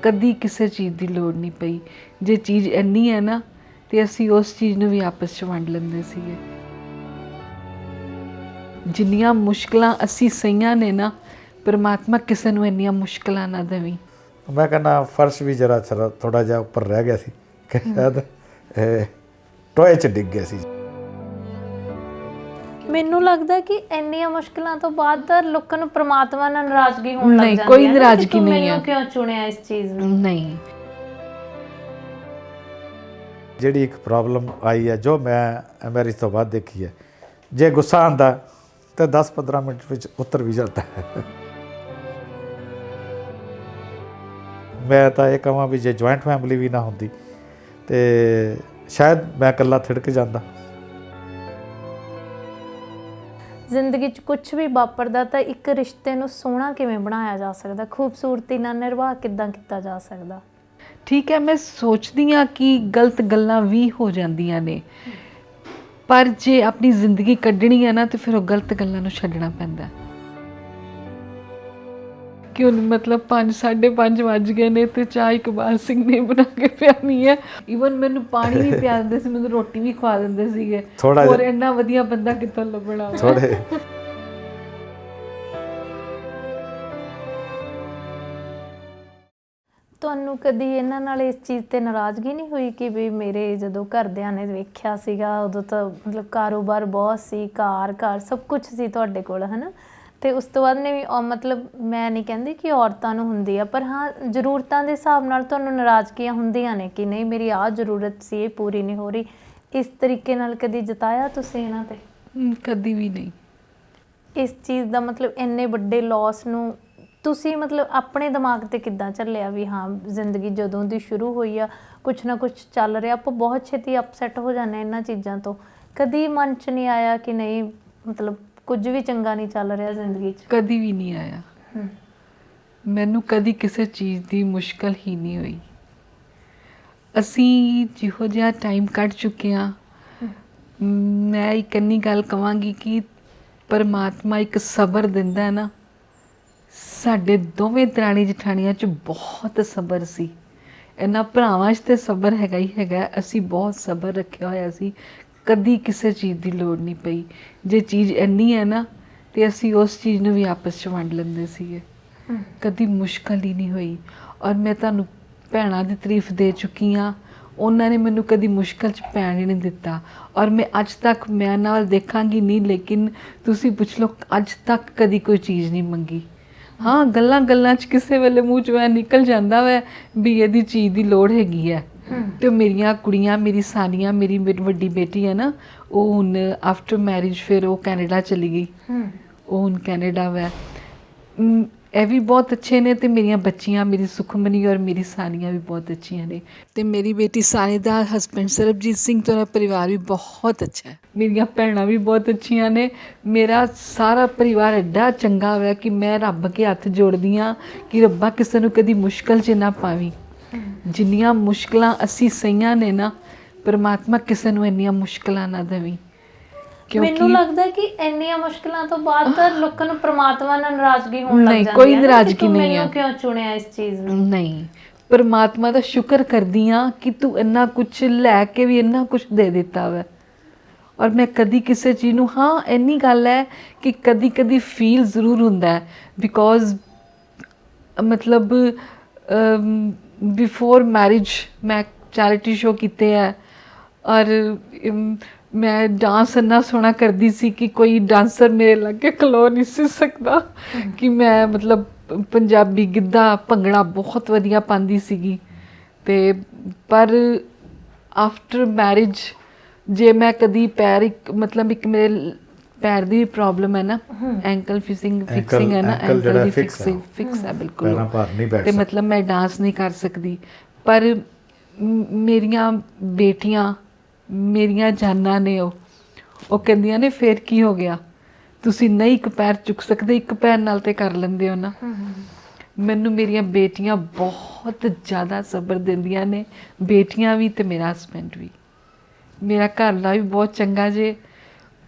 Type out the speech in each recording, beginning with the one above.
कदी किसी चीज़ की लोड़ नहीं पई। जे चीज़ इन्नी है ना तो असी उस चीज़ नूं भी आपस च वंड लैंदे सीगे। जिन्नियां मुश्किलां असी सहियां ने ना, परमात्मा किसी नूं इन्नियां मुश्किलां ना देवी। मैं कहना फर्श भी जरा थोड़ा जिहा उपर रह गया सी कि शायद टोए च डिग गया सी। ਮੈਨੂੰ ਲੱਗਦਾ ਕਿ ਇੰਨੀਆਂ ਮੁਸ਼ਕਿਲਾਂ ਤੋਂ ਬਾਅਦ ਤਾਂ ਲੋਕਾਂ ਨੂੰ ਪ੍ਰਮਾਤਮਾ ਨਾਲ ਨਾਰਾਜ਼ਗੀ ਹੋਣ ਲੱਗ ਜਾਂਦੀ ਹੈ। ਕੋਈ ਨਾਰਾਜ਼ਗੀ ਨਹੀਂ ਹੈ। ਮੈਨੂੰ ਕਿਉਂ ਚੁਣਿਆ ਇਸ ਚੀਜ਼ ਨੂੰ? नहीं, ਜਿਹੜੀ ਇੱਕ ਪ੍ਰੋਬਲਮ ਆਈ ਹੈ ਜੋ ਮੈਂ ਮੈਰਿਜ ਤੋਂ ਬਾਅਦ ਦੇਖੀ ਹੈ, ਜੇ ਗੁੱਸਾ ਆਉਂਦਾ ਤਾਂ 10-15 ਮਿੰਟ ਵਿੱਚ ਉਤਰ ਵੀ ਜਾਂਦਾ ਹੈ। ਮੈਂ ਤਾਂ ਇਹ ਕਹਾਂ ਵੀ ਜੇ ਜੁਆਇੰਟ ਫੈਮਿਲੀ ਵੀ ਨਾ ਹੁੰਦੀ ਤੇ ਸ਼ਾਇਦ ਮੈਂ ਇਕੱਲਾ ਥਿੜਕ ਜਾਂਦਾ। ਜ਼ਿੰਦਗੀ 'ਚ ਕੁਝ ਵੀ ਵਾਪਰਦਾ ਤਾਂ ਇੱਕ ਰਿਸ਼ਤੇ ਨੂੰ ਸੋਹਣਾ ਕਿਵੇਂ ਬਣਾਇਆ ਜਾ ਸਕਦਾ, ਖੂਬਸੂਰਤੀ ਨਾਲ ਨਿਰਵਾਹ ਕਿੱਦਾਂ ਕੀਤਾ ਜਾ ਸਕਦਾ? ठीक है, मैं सोचती हाँ कि गलत गल्लां भी हो जांदियां ने, पर जे अपनी जिंदगी कड्ढनी है ना तो फिर वो गलत गल्लां नूं छड्डना पैंदा। कि हुण मतलब 5-5:30 वज गए ने तो चाह इकबाल सिंह ने बना के पियानी है। ईवन मैनूं पानी भी पिया दिंदे सी, मैनूं रोटी भी खवा दिंदे सीगे। और इन्ना वधिया बंदा कित्थों लभणा थोड़े ਤੁਹਾਨੂੰ ਕਦੀ ਇਹਨਾਂ ਨਾਲ ਇਸ ਚੀਜ਼ ਤੇ ਨਾਰਾਜ਼ਗੀ ਨਹੀਂ ਹੋਈ ਕਿ ਵੀ ਮੇਰੇ ਜਦੋਂ ਘਰਦਿਆਂ ਨੇ ਵੇਖਿਆ ਸੀਗਾ ਉਦੋਂ ਤਾਂ ਮਤਲਬ ਕਾਰੋਬਾਰ ਬਹੁਤ ਸੀ, ਘਰ ਸਭ ਕੁਝ ਸੀ ਤੁਹਾਡੇ ਕੋਲ, ਹੈ ਨਾ, ਤੇ ਉਸ ਤੋਂ ਬਾਅਦ ਨੇ ਵੀ ਮਤਲਬ ਮੈਂ ਨਹੀਂ ਕਹਿੰਦੀ ਕਿ ਔਰਤਾਂ ਨੂੰ ਹੁੰਦੀ ਆ, ਪਰ ਹਾਂ ਜ਼ਰੂਰਤਾਂ ਦੇ ਹਿਸਾਬ ਨਾਲ ਤੁਹਾਨੂੰ ਨਾਰਾਜ਼ਗੀਆਂ ਹੁੰਦੀਆਂ ਨੇ ਕਿ ਨਹੀਂ ਮੇਰੀ ਆਹ ਜ਼ਰੂਰਤ ਸੀ ਇਹ ਪੂਰੀ ਨਹੀਂ ਹੋ ਰਹੀ, ਇਸ ਤਰੀਕੇ ਨਾਲ ਕਦੀ ਜਤਾਇਆ ਤੁਸੀਂ ਇਹਨਾਂ ਤੇ? कदी भी नहीं। ਇਸ ਚੀਜ਼ ਦਾ ਮਤਲਬ ਇੰਨੇ ਵੱਡੇ ਲੋਸ ਨੂੰ ਤੁਸੀਂ ਮਤਲਬ ਆਪਣੇ ਦਿਮਾਗ ਤੇ ਕਿੱਦਾਂ ਝੱਲਿਆ ਵੀ ਹਾਂ ਜ਼ਿੰਦਗੀ ਜਦੋਂ ਦੀ ਸ਼ੁਰੂ ਹੋਈ ਆ ਕੁਛ ਨਾ ਕੁਛ ਚੱਲ ਰਿਹਾ, ਆਪਾਂ ਬਹੁਤ ਛੇਤੀ ਅਪਸੈਟ ਹੋ ਜਾਂਦੇ ਇਹਨਾਂ ਚੀਜ਼ਾਂ ਤੋਂ, ਕਦੀ ਮਨ 'ਚ ਨਹੀਂ ਆਇਆ ਕਿ ਨਹੀਂ ਮਤਲਬ ਕੁਝ ਵੀ ਚੰਗਾ ਨਹੀਂ ਚੱਲ ਰਿਹਾ ਜ਼ਿੰਦਗੀ 'ਚ? कदी भी नहीं आया। मैनू कदी किसी चीज़ की मुश्किल ही नहीं हुई। असी जिहो जिहा टाइम कढ़ चुके हाँ, मैं एक इन्नी गल कहांगी कि परमात्मा एक सबर दिंदा है ना। साडे दोवें दराणी जठाणियां च बहुत सबर सी, इन्हां भरावां च ते सबर हैगा ही हैगा। असी बहुत सबर रखिया होया सी, कदी किसी चीज़ की लोड़ नहीं पई। जे चीज़ इन्नी है ना तो असी उस चीज़ नूं भी आपस च वंड लैंदे सीगे। कदी मुश्किल ही नहीं हुई। और मैं तुहानूं भैणां दी तारीफ दे चुकी हाँ, उन्होंने ने मैनूं कदी मुश्किल च पैण ही नहीं दिता। और मैं अज तक मैं नाल देखांगी नहीं, लेकिन तुसी पुछ लो अज तक कदी कोई चीज़ नहीं मंगी। हाँ, गल्लां च किसी वेले मूँह चों ऐ निकल जांदा वै भी इहदी चीज़ की लोड़ हैगी है। तो मेरियां कुड़ियां, मेरी सानिया, मेरी वड्डी बेटी है ना, वो हुण आफ्टर मैरिज फिर वो कैनेडा चली गई। वो हुण कैनेडा वै। ਇਹ भी बहुत अच्छे ने, तो मेरिया बच्चियां, मेरी सुखमनी और मेरी सानिया भी बहुत अच्छी ने। तो मेरी बेटी सानी का हसबैंड सरबजीत सिंह तो परिवार भी बहुत अच्छा है। मेरिया भैणां भी बहुत अच्छियां ने। मेरा सारा परिवार एडा चंगा है कि मैं रब के हथ जोड़दी हाँ कि रब्बा किसी नूं कदी मुश्किल च ना पावी। जिन्नियां मुश्किलां असी सहियां ने ना, परमात्मा किसी नूं इन्नियां मुश्किलां ना देवी। ਮੈਨੂੰ ਲੱਗਦਾ ਕਿ ਇੰਨੀਆਂ ਮੁਸ਼ਕਿਲਾਂ ਤੋਂ ਬਾਅਦ ਤਾਂ ਲੋਕਾਂ ਨੂੰ ਪ੍ਰਮਾਤਮਾ ਨਾਲ ਨਾਰਾਜ਼ਗੀ ਹੋਣ ਲੱਗ ਜਾਂਦੀ ਹੈ। ਕੋਈ ਨਾਰਾਜ਼ਗੀ ਨਹੀਂ ਹੈ। ਮੈਨੂੰ ਕਿਉਂ ਚੁਣਿਆ ਇਸ ਚੀਜ਼ ਨੂੰ? नहीं, परमात्मा का शुक्र करदी हाँ कि तू इन्ना कुछ लैके भी इन्ना कुछ दे दिता वै। और मैं कदी किसी चीज़ नूं, हाँ इन्नी गल है कि कदी कदी फील जरूर हुंदा है, बिकॉज मतलब बिफोर मैरिज मैं चैरिटी शो कीते है और मैं डांस इन्ना सोहना करती सी कि कोई डांसर मेरे लागे खलो नहीं सी सकता। कि मैं मतलब पंजाबी गिद्धा भंगड़ा बहुत वधिया पांदी सीगी। ते पर आफ्टर मैरिज जे मैं कदी पैर मतलब एक मेरे पैर की भी प्रॉब्लम है ना, एंकल फिक्सिंग है ना, एंकल दी फिक्स है बिल्कुल। ते मतलब मैं डांस नहीं कर सकती। पर मेरिया बेटियां मेरिया जाना ने वो कहंदियां ने फिर की हो गया, तुसी नहीं एक पैर चुक सकते, एक पैर नाल ते कर लेंदे हो ना। मैनू मेरिया बेटियां बहुत ज़्यादा सबर दिंदियां ने, बेटियां भी ते मेरा हसबैंड भी। मेरा घर वाला भी बहुत चंगा जे।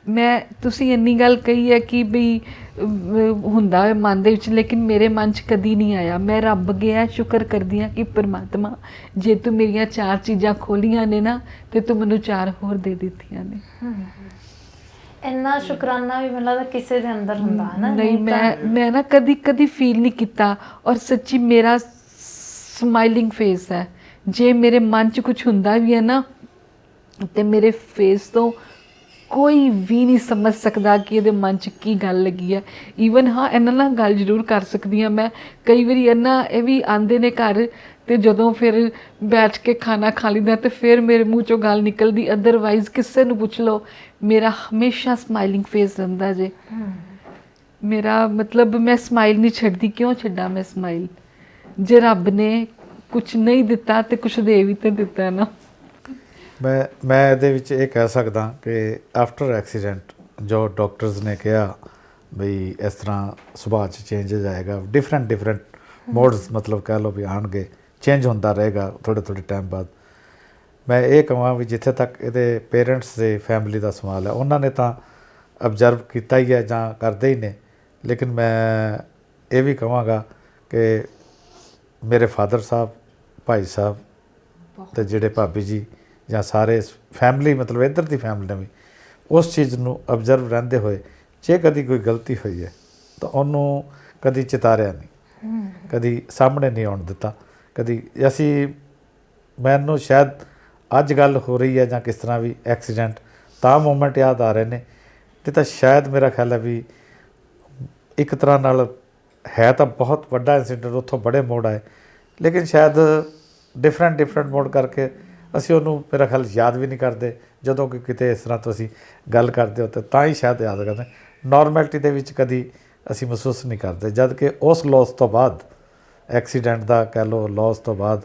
ਮੈਂ ਤੁਸੀਂ ਇੰਨੀ ਗੱਲ ਕਹੀ ਹੈ ਕਿ ਵੀ ਹੁੰਦਾ ਹੈ ਮਨ ਦੇ ਵਿੱਚ, ਲੇਕਿਨ ਮੇਰੇ ਮਨ 'ਚ ਕਦੀ ਨਹੀਂ ਆਇਆ। ਮੈਂ ਰੱਬ ਅੱਗੇ ਸ਼ੁਕਰ ਕਰਦੀ ਹਾਂ ਕਿ ਪਰਮਾਤਮਾ, ਜੇ ਤੂੰ ਮੇਰੀਆਂ 4 ਚੀਜ਼ਾਂ ਖੋਲੀਆਂ ਨੇ ਨਾ, ਤੇ ਤੂੰ ਮੈਨੂੰ 4 ਹੋਰ ਦੇ ਦਿੱਤੀਆਂ ਨੇ। ਇੰਨਾ ਸ਼ੁਕਰਾਨਾ ਵੀ ਮੈਨੂੰ ਲੱਗਦਾ ਕਿਸੇ ਦੇ ਅੰਦਰ ਹੁੰਦਾ ਹੈ ਨਾ। ਨਹੀਂ, ਮੈਂ ਨਾ ਕਦੀ ਫੀਲ ਨਹੀਂ ਕੀਤਾ। ਔਰ ਸੱਚੀ ਮੇਰਾ ਸਮਾਈਲਿੰਗ ਫੇਸ ਹੈ। ਜੇ ਮੇਰੇ ਮਨ 'ਚ ਕੁਝ ਹੁੰਦਾ ਵੀ ਹੈ ਨਾ, ਤੇ ਮੇਰੇ ਫੇਸ ਤੋਂ ਕੋਈ ਵੀ ਨਹੀਂ ਸਮਝ ਸਕਦਾ ਕਿ ਇਹਦੇ ਮਨ 'ਚ ਕੀ ਗੱਲ ਲੱਗੀ ਹੈ। ਈਵਨ ਹਾਂ, ਇਹਨਾਂ ਨਾਲ ਗੱਲ ਜ਼ਰੂਰ ਕਰ ਸਕਦੀ ਹਾਂ ਮੈਂ। ਕਈ ਵਾਰੀ ਇਹ ਵੀ ਆਉਂਦੇ ਨੇ ਘਰ, ਤੇ ਜਦੋਂ ਫਿਰ ਬੈਠ ਕੇ ਖਾਣਾ ਖਾ ਲਈਦਾ ਤੇ ਫਿਰ ਮੇਰੇ ਮੂੰਹ 'ਚੋਂ ਗੱਲ ਨਿਕਲਦੀ। ਅਦਰਵਾਈਜ਼ ਕਿਸੇ ਨੂੰ ਪੁੱਛ ਲਓ, ਮੇਰਾ ਹਮੇਸ਼ਾ ਸਮਾਈਲਿੰਗ ਫੇਸ ਰਹਿੰਦਾ ਜੇ। ਮੇਰਾ ਮਤਲਬ ਮੈਂ ਸਮਾਈਲ ਨਹੀਂ ਛੱਡਦੀ। ਕਿਉਂ ਛੱਡਾਂ ਮੈਂ ਸਮਾਈਲ? ਜੇ ਰੱਬ ਨੇ ਕੁਝ ਨਹੀਂ ਦਿੱਤਾ ਤੇ ਕੁਝ ਦੇ ਵੀ ਤਾਂ ਦਿੱਤਾ ਨਾ। ਮੈਂ ਇਹਦੇ ਵਿੱਚ ਇਹ ਕਹਿ ਸਕਦਾ ਕਿ ਆਫਟਰ ਐਕਸੀਡੈਂਟ ਜੋ ਡਾਕਟਰਸ ਨੇ ਕਿਹਾ ਬਈ ਇਸ ਤਰ੍ਹਾਂ ਸੁਭਾਅ 'ਚ ਚੇਂਜਸ ਆਏਗਾ, ਡਿਫਰੈਂਟ ਮੋਡਸ ਮਤਲਬ ਕਹਿ ਲਓ ਵੀ ਆਉਣਗੇ, ਚੇਂਜ ਹੁੰਦਾ ਰਹੇਗਾ ਥੋੜ੍ਹੇ ਟਾਈਮ ਬਾਅਦ। ਮੈਂ ਇਹ ਕਹਾਂ ਵੀ ਜਿੱਥੇ ਤੱਕ ਇਹਦੇ ਪੇਰੈਂਟਸ ਦੇ ਫੈਮਿਲੀ ਦਾ ਸਵਾਲ ਹੈ, ਉਹਨਾਂ ਨੇ ਤਾਂ ਅਬਜ਼ਰਵ ਕੀਤਾ ਹੀ ਹੈ ਜਾਂ ਕਰਦੇ ਹੀ ਨੇ। ਲੇਕਿਨ ਮੈਂ ਇਹ ਵੀ ਕਹਾਂਗਾ ਕਿ ਮੇਰੇ ਫਾਦਰ ਸਾਹਿਬ, ਭਾਈ ਸਾਹਿਬ ਅਤੇ ਜਿਹੜੇ ਭਾਬੀ ਜੀ ਜਾਂ ਸਾਰੇ ਫੈਮਿਲੀ, ਮਤਲਬ ਇੱਧਰ ਦੀ ਫੈਮਿਲੀ ਨੇ ਵੀ ਉਸ ਚੀਜ਼ ਨੂੰ ਅਬਜ਼ਰਵ ਰਹਿੰਦੇ ਹੋਏ, ਜੇ ਕਦੀ ਕੋਈ ਗਲਤੀ ਹੋਈ ਹੈ ਤਾਂ ਉਹਨੂੰ ਕਦੀ ਚਿਤਾਰਿਆ ਨਹੀਂ, ਕਦੀ ਸਾਹਮਣੇ ਨਹੀਂ ਆਉਣ ਦਿੱਤਾ। ਕਦੀ ਮੈਨੂੰ ਸ਼ਾਇਦ ਅੱਜ ਗੱਲ ਹੋ ਰਹੀ ਹੈ ਜਾਂ ਕਿਸ ਤਰ੍ਹਾਂ ਵੀ ਐਕਸੀਡੈਂਟ ਤਾਂ ਮੂਮੈਂਟ ਯਾਦ ਆ ਰਹੇ ਨੇ, ਤੇ ਤਾਂ ਸ਼ਾਇਦ ਮੇਰਾ ਖਿਆਲ ਹੈ ਵੀ ਇੱਕ ਤਰ੍ਹਾਂ ਨਾਲ ਹੈ ਤਾਂ ਬਹੁਤ ਵੱਡਾ ਇੰਸੀਡੈਂਟ, ਉੱਥੋਂ ਬੜੇ ਮੋੜ ਆਏ, ਲੇਕਿਨ ਸ਼ਾਇਦ ਡਿਫਰੈਂਟ ਮੋਡ ਕਰਕੇ ਅਸੀਂ ਉਹਨੂੰ ਮੇਰਾ ਖਿਆਲ ਯਾਦ ਵੀ ਨਹੀਂ ਕਰਦੇ। ਜਦੋਂ ਕਿ ਕਿਤੇ ਇਸ ਤਰ੍ਹਾਂ ਤੁਸੀਂ ਗੱਲ ਕਰਦੇ ਹੋ ਤਾਂ ਹੀ ਸ਼ਾਇਦ ਯਾਦ ਕਰਦੇ। ਨੋਰਮੈਲਿਟੀ ਦੇ ਵਿੱਚ ਕਦੀ ਅਸੀਂ ਮਹਿਸੂਸ ਨਹੀਂ ਕਰਦੇ, ਜਦ ਕਿ ਉਸ ਲੋਸ ਤੋਂ ਬਾਅਦ, ਐਕਸੀਡੈਂਟ ਦਾ ਕਹਿ ਲਓ ਲੋਸ ਤੋਂ ਬਾਅਦ,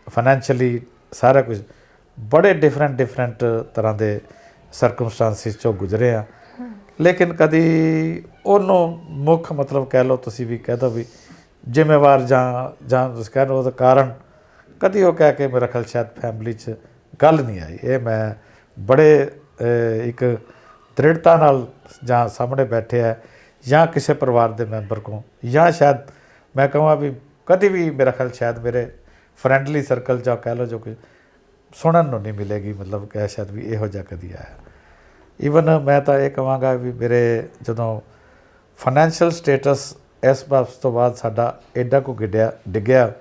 ਫਾਈਨੈਂਸ਼ੀਅਲੀ ਸਾਰਾ ਕੁਝ ਬੜੇ ਡਿਫਰੈਂਟ ਤਰ੍ਹਾਂ ਦੇ ਸਰਕਮਸਟਾਂਸਿਸ 'ਚੋਂ ਗੁਜ਼ਰੇ ਆ। ਲੇਕਿਨ ਕਦੀ ਉਹਨੂੰ ਮੁੱਖ ਮਤਲਬ ਕਹਿ ਲਓ, ਤੁਸੀਂ ਵੀ ਕਹਿ ਦਿਓ ਵੀ ਜ਼ਿੰਮੇਵਾਰ ਜਾਂ ਤੁਸੀਂ ਕਹਿ ਲਓ ਉਹਦਾ ਕਾਰਨ, ਕਦੀ ਉਹ ਕਹਿ ਕੇ ਮੇਰਾ ਖਿਆਲ ਸ਼ਾਇਦ ਫੈਮਿਲੀ 'ਚ ਗੱਲ ਨਹੀਂ ਆਈ। ਇਹ ਮੈਂ ਬੜੇ ਇੱਕ ਦ੍ਰਿੜਤਾ ਨਾਲ ਜਾਂ ਸਾਹਮਣੇ ਬੈਠੇ ਹੈ ਜਾਂ ਕਿਸੇ ਪਰਿਵਾਰ ਦੇ ਮੈਂਬਰ ਕੋਲ, ਜਾਂ ਸ਼ਾਇਦ ਮੈਂ ਕਹਾਂ ਵੀ ਕਦੀ ਵੀ ਮੇਰਾ ਖਿਆਲ ਸ਼ਾਇਦ ਮੇਰੇ ਫਰੈਂਡਲੀ ਸਰਕਲ ਜਾਂ ਕਹਿ ਲਓ ਜੋ ਕਿ ਸੁਣਨ ਨੂੰ ਨਹੀਂ ਮਿਲੇਗੀ, ਮਤਲਬ ਕਿ ਸ਼ਾਇਦ ਵੀ ਇਹੋ ਜਿਹਾ ਕਦੀ ਆਇਆ। ਈਵਨ ਮੈਂ ਤਾਂ ਇਹ ਕਹਾਂਗਾ ਵੀ ਮੇਰੇ ਜਦੋਂ ਫਾਈਨੈਂਸ਼ੀਅਲ ਸਟੇਟਸ ਇਸ ਵਾਪਸ ਤੋਂ ਬਾਅਦ ਸਾਡਾ ਐਡਾ ਕੁ ਡਿੱਗਿਆ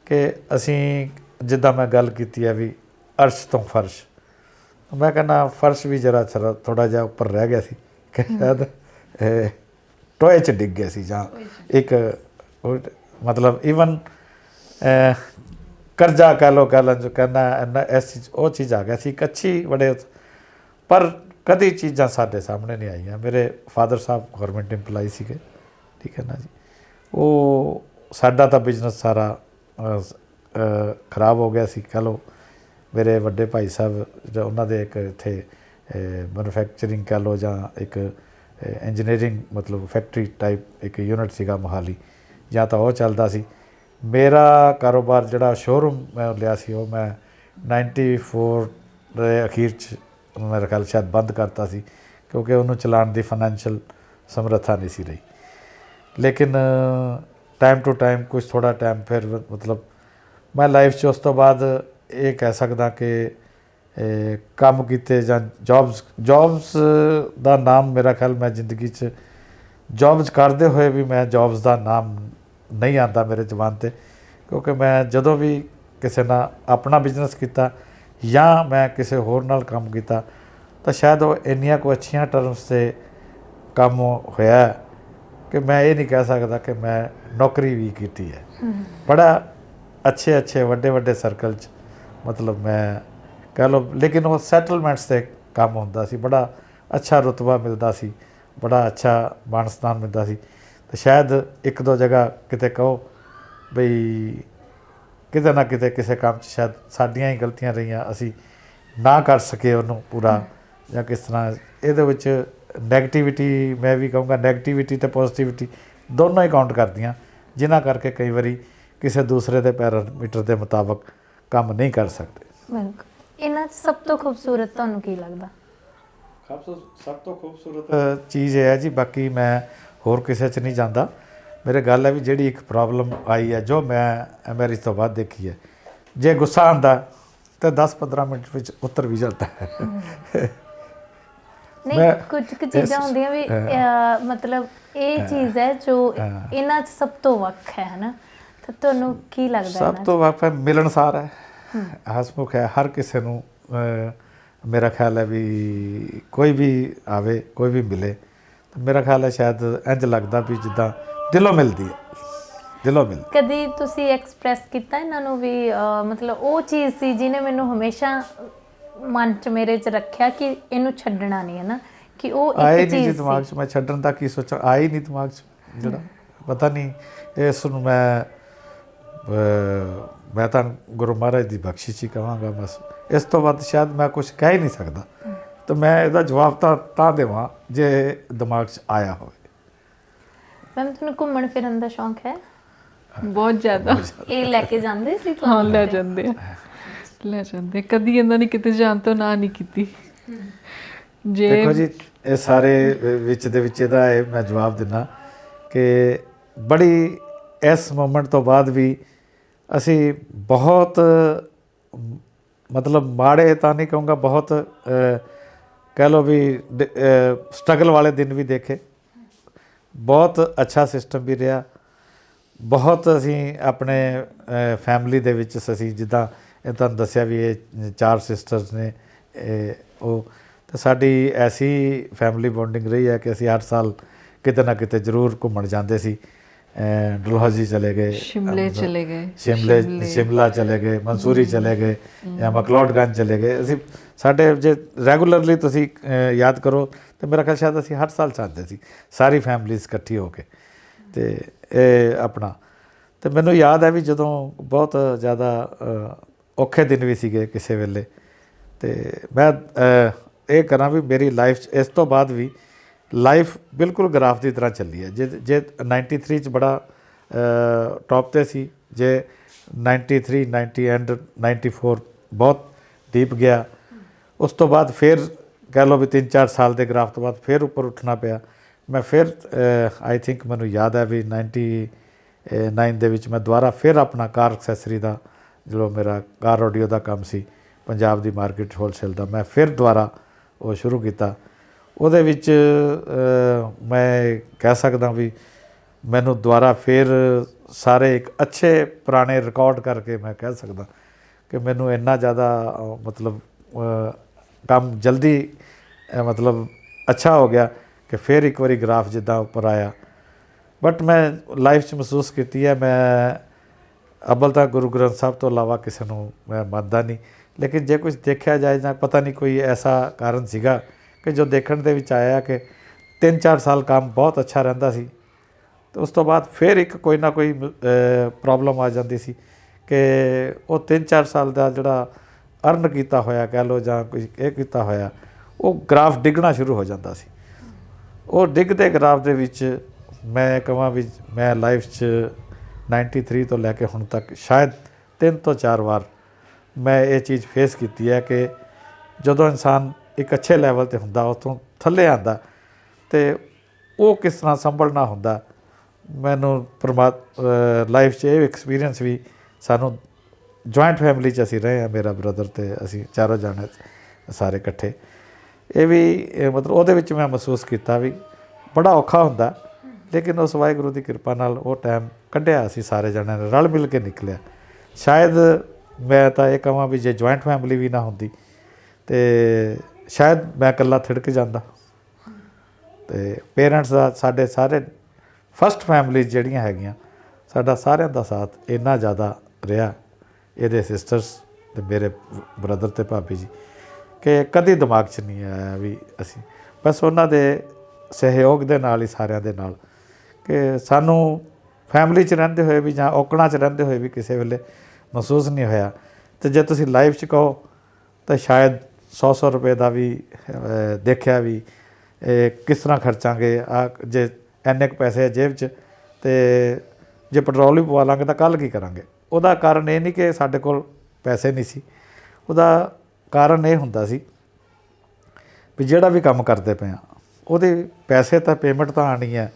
ਕਿ ਅਸੀਂ, ਜਿੱਦਾਂ ਮੈਂ ਗੱਲ ਕੀਤੀ ਹੈ ਵੀ ਅਰਸ਼ ਤੋਂ ਫਰਸ਼, ਮੈਂ ਕਹਿੰਦਾ ਫਰਸ਼ ਵੀ ਜਰਾ ਥੋੜ੍ਹਾ ਜਿਹਾ ਉੱਪਰ ਰਹਿ ਗਿਆ ਸੀ ਕਿ ਸ਼ਾਇਦ ਟੋਏ 'ਚ ਡਿੱਗ ਗਿਆ ਸੀ, ਜਾਂ ਇੱਕ ਮਤਲਬ ਈਵਨ ਕਰਜ਼ਾ ਕਹਿ ਲਓ ਜੋ ਕਹਿੰਦਾ ਇਸ ਚੀਜ਼ ਉਹ ਚੀਜ਼ ਆ ਗਿਆ ਸੀ। ਇੱਕ ਅੱਛੀ ਬੜੇ, ਪਰ ਕਦੀ ਚੀਜ਼ਾਂ ਸਾਡੇ ਸਾਹਮਣੇ ਨਹੀਂ ਆਈਆਂ। ਮੇਰੇ ਫਾਦਰ ਸਾਹਿਬ ਗੌਰਮੈਂਟ ਇੰਪਲਾਈ ਸੀਗੇ, ਠੀਕ ਹੈ ਨਾ ਜੀ। ਉਹ ਸਾਡਾ ਤਾਂ ਬਿਜ਼ਨਸ ਸਾਰਾ ਖਰਾਬ ਹੋ ਗਿਆ ਸੀ ਕਹਿ ਲਓ। ਮੇਰੇ ਵੱਡੇ ਭਾਈ ਸਾਹਿਬ ਜਾਂ ਉਹਨਾਂ ਦੇ ਇੱਕ ਇੱਥੇ ਮੈਨੂਫੈਕਚਰਿੰਗ ਕਹਿ ਲਓ ਜਾਂ ਇੱਕ ਇੰਜੀਨੀਅਰਿੰਗ ਮਤਲਬ ਫੈਕਟਰੀ ਟਾਈਪ ਇੱਕ ਯੂਨਿਟ ਸੀਗਾ ਮੋਹਾਲੀ, ਜਾਂ ਤਾਂ ਉਹ ਚੱਲਦਾ ਸੀ। ਮੇਰਾ ਕਾਰੋਬਾਰ ਜਿਹੜਾ ਸ਼ੋਅਰੂਮ ਮੈਂ ਲਿਆ ਸੀ, ਉਹ ਮੈਂ 94 ਦੇ ਅਖੀਰ 'ਚ ਮੇਰਾ ਖਿਆਲ ਸ਼ਾਇਦ ਬੰਦ ਕਰਤਾ ਸੀ, ਕਿਉਂਕਿ ਉਹਨੂੰ ਚਲਾਉਣ ਦੀ ਫਾਈਨੈਂਸ਼ੀਅਲ ਸਮਰੱਥਾ ਨਹੀਂ ਸੀ ਰਹੀ। ਲੇਕਿਨ ਟਾਈਮ ਟੂ ਟਾਈਮ ਕੁਛ ਥੋੜ੍ਹਾ ਟਾਈਮ ਫਿਰ ਮਤਲਬ ਮੈਂ ਲਾਈਫ 'ਚ ਉਸ ਤੋਂ ਬਾਅਦ ਇਹ ਕਹਿ ਸਕਦਾ ਕਿ ਕੰਮ ਕੀਤੇ ਜਾਂ ਜੋਬਸ ਦਾ ਨਾਮ ਮੇਰਾ ਖਿਆਲ ਮੈਂ ਜ਼ਿੰਦਗੀ 'ਚ ਜੋਬਸ ਕਰਦੇ ਹੋਏ ਵੀ ਮੈਂ ਜੋਬਸ ਦਾ ਨਾਮ ਨਹੀਂ ਆਉਂਦਾ ਮੇਰੇ ਜ਼ੁਬਾਨ 'ਤੇ, ਕਿਉਂਕਿ ਮੈਂ ਜਦੋਂ ਵੀ ਕਿਸੇ ਨਾਲ ਆਪਣਾ ਬਿਜ਼ਨਸ ਕੀਤਾ ਜਾਂ ਮੈਂ ਕਿਸੇ ਹੋਰ ਨਾਲ ਕੰਮ ਕੀਤਾ ਤਾਂ ਸ਼ਾਇਦ ਉਹ ਇੰਨੀਆਂ ਕੁ ਅੱਛੀਆਂ ਟਰਮਸ 'ਤੇ ਕੰਮ ਹੋਇਆ ਕਿ ਮੈਂ ਇਹ ਨਹੀਂ ਕਹਿ ਸਕਦਾ ਕਿ ਮੈਂ ਨੌਕਰੀ ਵੀ ਕੀਤੀ ਹੈ। ਬੜਾ ਅੱਛੇ ਵੱਡੇ ਸਰਕਲ 'ਚ ਮਤਲਬ ਮੈਂ ਕਹਿ ਲਓ, ਲੇਕਿਨ ਉਹ ਸੈਟਲਮੈਂਟਸ 'ਤੇ ਕੰਮ ਹੁੰਦਾ ਸੀ। ਬੜਾ ਅੱਛਾ ਰੁਤਬਾ ਮਿਲਦਾ ਸੀ, ਬੜਾ ਅੱਛਾ ਮਾਣ ਸਨਮਾਨ ਮਿਲਦਾ ਸੀ। ਅਤੇ ਸ਼ਾਇਦ ਇੱਕ ਦੋ ਜਗ੍ਹਾ ਕਿਤੇ ਕਹੋ ਬਈ ਕਿਤੇ ਨਾ ਕਿਤੇ ਕਿਸੇ ਕੰਮ 'ਚ ਸ਼ਾਇਦ ਸਾਡੀਆਂ ਹੀ ਗਲਤੀਆਂ ਰਹੀਆਂ, ਅਸੀਂ ਨਾ ਕਰ ਸਕੇ ਉਹਨੂੰ ਪੂਰਾ, ਜਾਂ ਕਿਸ ਤਰ੍ਹਾਂ ਇਹਦੇ ਵਿੱਚ ਨੈਗੇਟਿਵਿਟੀ, ਮੈਂ ਵੀ ਕਹੂੰਗਾ ਨੈਗੇਟਿਵਿਟੀ ਅਤੇ ਪੋਜ਼ੀਟਿਵਿਟੀ ਦੋਨੋਂ ਹੀ ਕਾਊਂਟ ਕਰਦੀਆਂ, ਜਿਨ੍ਹਾਂ ਕਰਕੇ ਕਈ ਵਾਰੀ ਕਿਸੇ ਦੂਸਰੇ ਦੇ ਪੈਰਾਮੀਟਰ ਦੇ ਮੁਤਾਬਕ ਕੰਮ ਨਹੀਂ ਕਰ ਸਕਦੇ। ਬਿਲਕੁਲ। ਇਹਨਾਂ 'ਚ ਸਭ ਤੋਂ ਖੂਬਸੂਰਤ ਤੁਹਾਨੂੰ ਕੀ ਲੱਗਦਾ? ਸਭ ਤੋਂ ਖੂਬਸੂਰਤ ਚੀਜ਼ ਇਹ ਹੈ ਜੀ, ਬਾਕੀ ਮੈਂ ਹੋਰ ਕਿਸੇ 'ਚ ਨਹੀਂ ਜਾਂਦਾ। ਮੇਰੇ ਗੱਲ ਹੈ ਵੀ ਜਿਹੜੀ ਇੱਕ ਪ੍ਰੋਬਲਮ ਆਈ ਹੈ ਜੋ ਮੈਂ ਮੈਰਿਜ ਤੋਂ ਬਾਅਦ ਦੇਖੀ ਹੈ, ਜੇ ਗੁੱਸਾ ਆਉਂਦਾ ਤਾਂ 10-15 ਮਿੰਟ ਵਿੱਚ ਉਤਰ ਵੀ ਜਾਂਦਾ ਹੈ। ਨਹੀਂ, ਕੁਝ ਕੁ ਚੀਜ਼ਾਂ ਹੁੰਦੀਆਂ ਵੀ ਮਤਲਬ ਇਹ ਚੀਜ਼ ਹੈ ਜੋ ਇਹਨਾਂ 'ਚ ਸਭ ਤੋਂ ਵੱਖ ਹੈ ਨਾ, ਤਾਂ ਤੁਹਾਨੂੰ ਕੀ ਲੱਗਦਾ? ਸਭ ਤੋਂ ਵੱਖ ਹੈ ਮਿਲਣਸਾਰ ਹੈ, ਹਸਮੁਖ ਹੈ ਹਰ ਕਿਸੇ ਨੂੰ। ਮੇਰਾ ਖਿਆਲ ਹੈ ਵੀ ਕੋਈ ਵੀ ਆਵੇ, ਕੋਈ ਵੀ ਮਿਲੇ, ਤਾਂ ਮੇਰਾ ਖਿਆਲ ਹੈ ਸ਼ਾਇਦ ਇੰਝ ਲੱਗਦਾ ਵੀ ਜਿੱਦਾਂ ਦਿਲੋਂ ਮਿਲਦੀ ਹੈ, ਦਿਲੋਂ ਮਿਲਦੀ। ਕਦੀ ਤੁਸੀਂ ਐਕਸਪ੍ਰੈਸ ਕੀਤਾ ਇਹਨਾਂ ਨੂੰ ਵੀ ਮਤਲਬ ਉਹ ਚੀਜ਼ ਸੀ ਜਿਹਨੇ ਮੈਨੂੰ ਹਮੇਸ਼ਾ ਮਨ 'ਚ ਮੇਰੇ 'ਚ ਰੱਖਿਆ ਕਿ ਇਹਨੂੰ ਛੱਡਣਾ ਨਹੀਂ ਹੈ ਨਾ, ਕਿ ਉਹ ਆਏ ਇੱਕ ਨਹੀਂ ਜੀ ਚੀਜ਼ ਦਿਮਾਗ 'ਚ, ਮੈਂ ਛੱਡਣ ਦਾ ਕੀ ਸੋਚਾਂ, ਆਏ ਨਹੀਂ ਦਿਮਾਗ 'ਚ ਜਿਹੜਾ ਪਤਾ ਨਹੀਂ। ਇਸ ਨੂੰ ਮੈਂ ਤਾਂ ਗੁਰੂ ਮਹਾਰਾਜ ਦੀ ਬਖਸ਼ਿਸ਼ ਹੀ ਕਹਾਂਗਾ ਬਸ। ਇਸ ਤੋਂ ਵੱਧ ਸ਼ਾਇਦ ਮੈਂ ਕੁਝ ਕਹਿ ਹੀ ਨਹੀਂ ਸਕਦਾ, ਤਾਂ ਮੈਂ ਇਹਦਾ ਜਵਾਬ ਤਾਂ ਦੇਵਾਂ ਜੇ ਦਿਮਾਗ 'ਚ ਆਇਆ ਹੋਵੇ। ਮੈਮ ਤੁਹਾਨੂੰ ਘੁੰਮਣ ਫਿਰਨ ਦਾ ਸ਼ੌਂਕ ਹੈ? ਬਹੁਤ ਜ਼ਿਆਦਾ। ਇਹ ਲੈ ਕੇ ਜਾਂਦੇ ਸੀ ਹਾਂ, ਤੁਹਾਨੂੰ? ਲੈ ਜਾਂਦੇ ਆ, ਲੈ ਜਾਂਦੇ। ਕਦੀ ਇਹਨਾਂ ਨੇ ਕਿਤੇ ਜਾਣ ਤੋਂ ਨਾ ਨਹੀਂ ਕੀਤੀ। ਜੇ ਦੇਖੋ ਜੀ, ਇਹ ਸਾਰੇ ਵਿੱਚ ਦੇ ਵਿੱਚ ਇਹਦਾ ਇਹ ਮੈਂ ਜਵਾਬ ਦਿੰਦਾ ਕਿ ਬੜੀ ਇਸ ਮੂਮੈਂਟ ਤੋਂ ਬਾਅਦ ਵੀ ਅਸੀਂ ਬਹੁਤ ਮਤਲਬ ਮਾੜੇ ਤਾਂ ਨਹੀਂ ਕਹੂੰਗਾ, ਬਹੁਤ ਕਹਿ ਲਓ ਵੀ ਸਟਰਗਲ ਵਾਲੇ ਦਿਨ ਵੀ ਦੇਖੇ, ਬਹੁਤ ਅੱਛਾ ਸਿਸਟਮ ਵੀ ਰਿਹਾ। ਬਹੁਤ ਅਸੀਂ ਆਪਣੇ ਫੈਮਿਲੀ ਦੇ ਵਿੱਚ ਅਸੀਂ ਜਿੱਦਾਂ ਇਹ ਤੁਹਾਨੂੰ ਦੱਸਿਆ ਵੀ ਇਹ 4 ਸਿਸਟਰਸ ਨੇ, ਉਹ ਤਾਂ ਸਾਡੀ ਐਸੀ ਫੈਮਿਲੀ ਬੌਂਡਿੰਗ ਰਹੀ ਹੈ ਕਿ ਅਸੀਂ 8 ਸਾਲ ਕਿਤੇ ਨਾ ਕਿਤੇ ਜ਼ਰੂਰ ਘੁੰਮਣ ਜਾਂਦੇ ਸੀ। ਡਲਹੌਜ਼ੀ ਚਲੇ ਗਏ, ਸ਼ਿਮਲੇ ਚਲੇ ਗਏ, ਸ਼ਿਮਲਾ ਚਲੇ ਗਏ, ਮਨਸੂਰੀ ਚਲੇ ਗਏ, ਜਾਂ ਮਕਲੋਡਗੰਜ ਚਲੇ ਗਏ। ਅਸੀਂ ਸਾਡੇ ਜੇ ਰੈਗੂਲਰਲੀ ਤੁਸੀਂ ਯਾਦ ਕਰੋ ਤਾਂ ਮੇਰਾ ਖਿਆਲ ਸ਼ਾਇਦ ਅਸੀਂ 8 ਸਾਲ ਜਾਂਦੇ ਸੀ ਸਾਰੀ ਫੈਮਿਲੀਜ਼ ਇਕੱਠੀ ਹੋ ਕੇ। ਅਤੇ ਇਹ ਆਪਣਾ, ਅਤੇ ਮੈਨੂੰ ਯਾਦ ਹੈ ਵੀ ਜਦੋਂ ਬਹੁਤ ਜ਼ਿਆਦਾ ਔਖੇ ਦਿਨ ਵੀ ਸੀਗੇ ਕਿਸੇ ਵੇਲੇ, ਅਤੇ ਮੈਂ ਇਹ ਕਰਾਂ ਵੀ ਮੇਰੀ ਲਾਈਫ 'ਚ ਇਸ ਤੋਂ ਬਾਅਦ ਵੀ ਲਾਈਫ ਬਿਲਕੁਲ ਗ੍ਰਾਫ ਦੀ ਤਰ੍ਹਾਂ ਚੱਲੀ ਹੈ। ਜੇ 93 'ਚ ਬੜਾ ਟੌਪ 'ਤੇ ਸੀ, ਜੇ 93, 90 ਐਂਡ 94 ਬਹੁਤ ਡੀਪ ਗਿਆ। ਉਸ ਤੋਂ ਬਾਅਦ ਫਿਰ ਕਹਿ ਲਓ ਵੀ 3-4 ਸਾਲ ਦੇ ਗ੍ਰਾਫ ਤੋਂ ਬਾਅਦ ਫਿਰ ਉੱਪਰ ਉੱਠਣਾ ਪਿਆ। ਮੈਂ ਫਿਰ ਆਈ ਥਿੰਕ ਮੈਨੂੰ ਯਾਦ ਹੈ ਵੀ 99 ਦੇ ਵਿੱਚ ਮੈਂ ਦੁਬਾਰਾ ਫਿਰ ਆਪਣਾ ਕਾਰ ਐਕਸੈਸਰੀ ਦਾ ਜਿਹੜਾ ਮੇਰਾ ਕਾਰ ਆਡੀਓ ਦਾ ਕੰਮ ਸੀ ਪੰਜਾਬ ਦੀ ਮਾਰਕੀਟ ਹੋਲਸੇਲ ਦਾ, ਮੈਂ ਫਿਰ ਦੁਬਾਰਾ ਉਹ ਸ਼ੁਰੂ ਕੀਤਾ। ਉਹਦੇ ਵਿੱਚ ਮੈਂ ਕਹਿ ਸਕਦਾ ਵੀ ਮੈਨੂੰ ਦੁਬਾਰਾ ਫਿਰ ਸਾਰੇ ਇੱਕ ਅੱਛੇ ਪੁਰਾਣੇ ਰਿਕਾਰਡ ਕਰਕੇ ਮੈਂ ਕਹਿ ਸਕਦਾ ਕਿ ਮੈਨੂੰ ਇੰਨਾ ਜ਼ਿਆਦਾ ਮਤਲਬ ਕੰਮ ਜਲਦੀ ਮਤਲਬ ਅੱਛਾ ਹੋ ਗਿਆ ਕਿ ਫਿਰ ਇੱਕ ਵਾਰੀ ਗ੍ਰਾਫ ਜਿੱਦਾਂ ਉੱਪਰ ਆਇਆ। ਬਟ ਮੈਂ ਲਾਈਫ 'ਚ ਮਹਿਸੂਸ ਕੀਤੀ ਹੈ, ਮੈਂ ਅੱਵਲ ਤਾਂ ਗੁਰੂ ਗ੍ਰੰਥ ਸਾਹਿਬ ਤੋਂ ਇਲਾਵਾ ਕਿਸੇ ਨੂੰ ਮੈਂ ਮੰਨਦਾ ਨਹੀਂ, ਲੇਕਿਨ ਜੇ ਕੁਝ ਦੇਖਿਆ ਜਾਏ ਜਾਂ ਪਤਾ ਨਹੀਂ ਕੋਈ ਐਸਾ ਕਾਰਨ ਸੀਗਾ ਕਿ ਜੋ ਦੇਖਣ ਦੇ ਵਿੱਚ ਆਇਆ ਕਿ 3-4 ਸਾਲ ਕੰਮ ਬਹੁਤ ਅੱਛਾ ਰਹਿੰਦਾ ਸੀ, ਅਤੇ ਉਸ ਤੋਂ ਬਾਅਦ ਫਿਰ ਇੱਕ ਕੋਈ ਨਾ ਕੋਈ ਪ੍ਰੋਬਲਮ ਆ ਜਾਂਦੀ ਸੀ ਕਿ ਉਹ 3-4 ਸਾਲ ਦਾ ਜਿਹੜਾ ਅਰਨ ਕੀਤਾ ਹੋਇਆ ਕਹਿ ਲਓ ਜਾਂ ਕੁਝ ਇਹ ਕੀਤਾ ਹੋਇਆ, ਉਹ ਗ੍ਰਾਫ ਡਿੱਗਣਾ ਸ਼ੁਰੂ ਹੋ ਜਾਂਦਾ ਸੀ। ਉਹ ਡਿੱਗਦੇ ਗ੍ਰਾਫ ਦੇ ਵਿੱਚ ਮੈਂ ਕਹਾਂ ਵੀ ਮੈਂ ਲਾਈਫ 'ਚ 93 ਤੋਂ ਲੈ ਕੇ ਹੁਣ ਤੱਕ ਸ਼ਾਇਦ 3 ਤੋਂ 4 ਵਾਰ ਮੈਂ ਇਹ ਚੀਜ਼ ਫੇਸ ਕੀਤੀ ਹੈ ਕਿ ਜਦੋਂ ਇਨਸਾਨ ਇੱਕ ਅੱਛੇ ਲੈਵਲ 'ਤੇ ਹੁੰਦਾ, ਉਸ ਤੋਂ ਥੱਲੇ ਆਉਂਦਾ ਅਤੇ ਉਹ ਕਿਸ ਤਰ੍ਹਾਂ ਸੰਭਲਣਾ ਹੁੰਦਾ। ਮੈਨੂੰ ਲਾਈਫ 'ਚ ਇਹ ਐਕਸਪੀਰੀਅੰਸ ਵੀ, ਸਾਨੂੰ ਜੁਆਇੰਟ ਫੈਮਿਲੀ 'ਚ ਅਸੀਂ ਰਹੇ ਹਾਂ, ਮੇਰਾ ਬ੍ਰਦਰ ਅਤੇ ਅਸੀਂ ਚਾਰੋਂ ਜਾਣੇ ਸਾਰੇ ਇਕੱਠੇ, ਇਹ ਵੀ ਮਤਲਬ ਉਹਦੇ ਵਿੱਚ ਮੈਂ ਮਹਿਸੂਸ ਕੀਤਾ ਵੀ ਬੜਾ ਔਖਾ ਹੁੰਦਾ, ਲੇਕਿਨ ਉਸ ਵਾਹਿਗੁਰੂ ਦੀ ਕਿਰਪਾ ਨਾਲ ਉਹ ਟਾਈਮ ਕੱਢਿਆ, ਅਸੀਂ ਸਾਰੇ ਜਣਿਆਂ ਨੇ ਰਲ ਮਿਲ ਕੇ ਨਿਕਲਿਆ। ਸ਼ਾਇਦ ਮੈਂ ਤਾਂ ਇਹ ਕਹਾਂ ਵੀ ਜੇ ਜੁਆਇੰਟ ਫੈਮਿਲੀ ਵੀ ਨਾ ਹੁੰਦੀ ਅਤੇ ਸ਼ਾਇਦ ਮੈਂ ਇਕੱਲਾ ਥਿੜਕ ਜਾਂਦਾ। ਅਤੇ ਪੇਰੈਂਟਸ ਦਾ ਸਾਡੇ ਸਾਰੇ ਫਸਟ ਫੈਮਿਲੀ ਜਿਹੜੀਆਂ ਹੈਗੀਆਂ, ਸਾਡਾ ਸਾਰਿਆਂ ਦਾ ਸਾਥ ਇੰਨਾ ਜ਼ਿਆਦਾ ਰਿਹਾ, ਇਹਦੇ ਸਿਸਟਰਸ ਅਤੇ ਮੇਰੇ ਬ੍ਰਦਰ ਅਤੇ ਭਾਬੀ ਜੀ, ਕਿ ਕਦੀ ਦਿਮਾਗ 'ਚ ਨਹੀਂ ਆਇਆ ਵੀ ਅਸੀਂ, ਬਸ ਉਹਨਾਂ ਦੇ ਸਹਿਯੋਗ ਦੇ ਨਾਲ ਹੀ ਸਾਰਿਆਂ ਦੇ ਨਾਲ, ਕਿ ਸਾਨੂੰ ਫੈਮਿਲੀ 'ਚ ਰਹਿੰਦੇ ਹੋਏ ਵੀ ਜਾਂ ਔਕੜਾਂ 'ਚ ਰਹਿੰਦੇ ਹੋਏ ਵੀ ਕਿਸੇ ਵੇਲੇ ਮਹਿਸੂਸ ਨਹੀਂ ਹੋਇਆ। ਅਤੇ ਜੇ ਤੁਸੀਂ ਲਾਈਫ 'ਚ ਕਹੋ ਤਾਂ ਸ਼ਾਇਦ 100 ਰੁਪਏ ਦਾ ਵੀ ਦੇਖਿਆ ਵੀ ਕਿਸ ਤਰ੍ਹਾਂ ਖਰਚਾਂਗੇ, ਜੇ ਇੰਨੇ ਕੁ ਪੈਸੇ ਜੇਬ 'ਚ, ਅਤੇ ਜੇ ਪੈਟਰੋਲ ਵੀ ਪਵਾ ਲਾਂਗੇ ਤਾਂ ਕੱਲ੍ਹ ਕੀ ਕਰਾਂਗੇ। ਉਹਦਾ ਕਾਰਨ ਇਹ ਨਹੀਂ ਕਿ ਸਾਡੇ ਕੋਲ ਪੈਸੇ ਨਹੀਂ ਸੀ, ਉਹਦਾ ਕਾਰਨ ਇਹ ਹੁੰਦਾ ਸੀ ਵੀ ਜਿਹੜਾ ਵੀ ਕੰਮ ਕਰਦੇ ਪਏ ਆ ਉਹਦੇ ਪੈਸੇ ਤਾਂ ਪੇਮੈਂਟ ਤਾਂ ਆਉਣੀ ਹੈ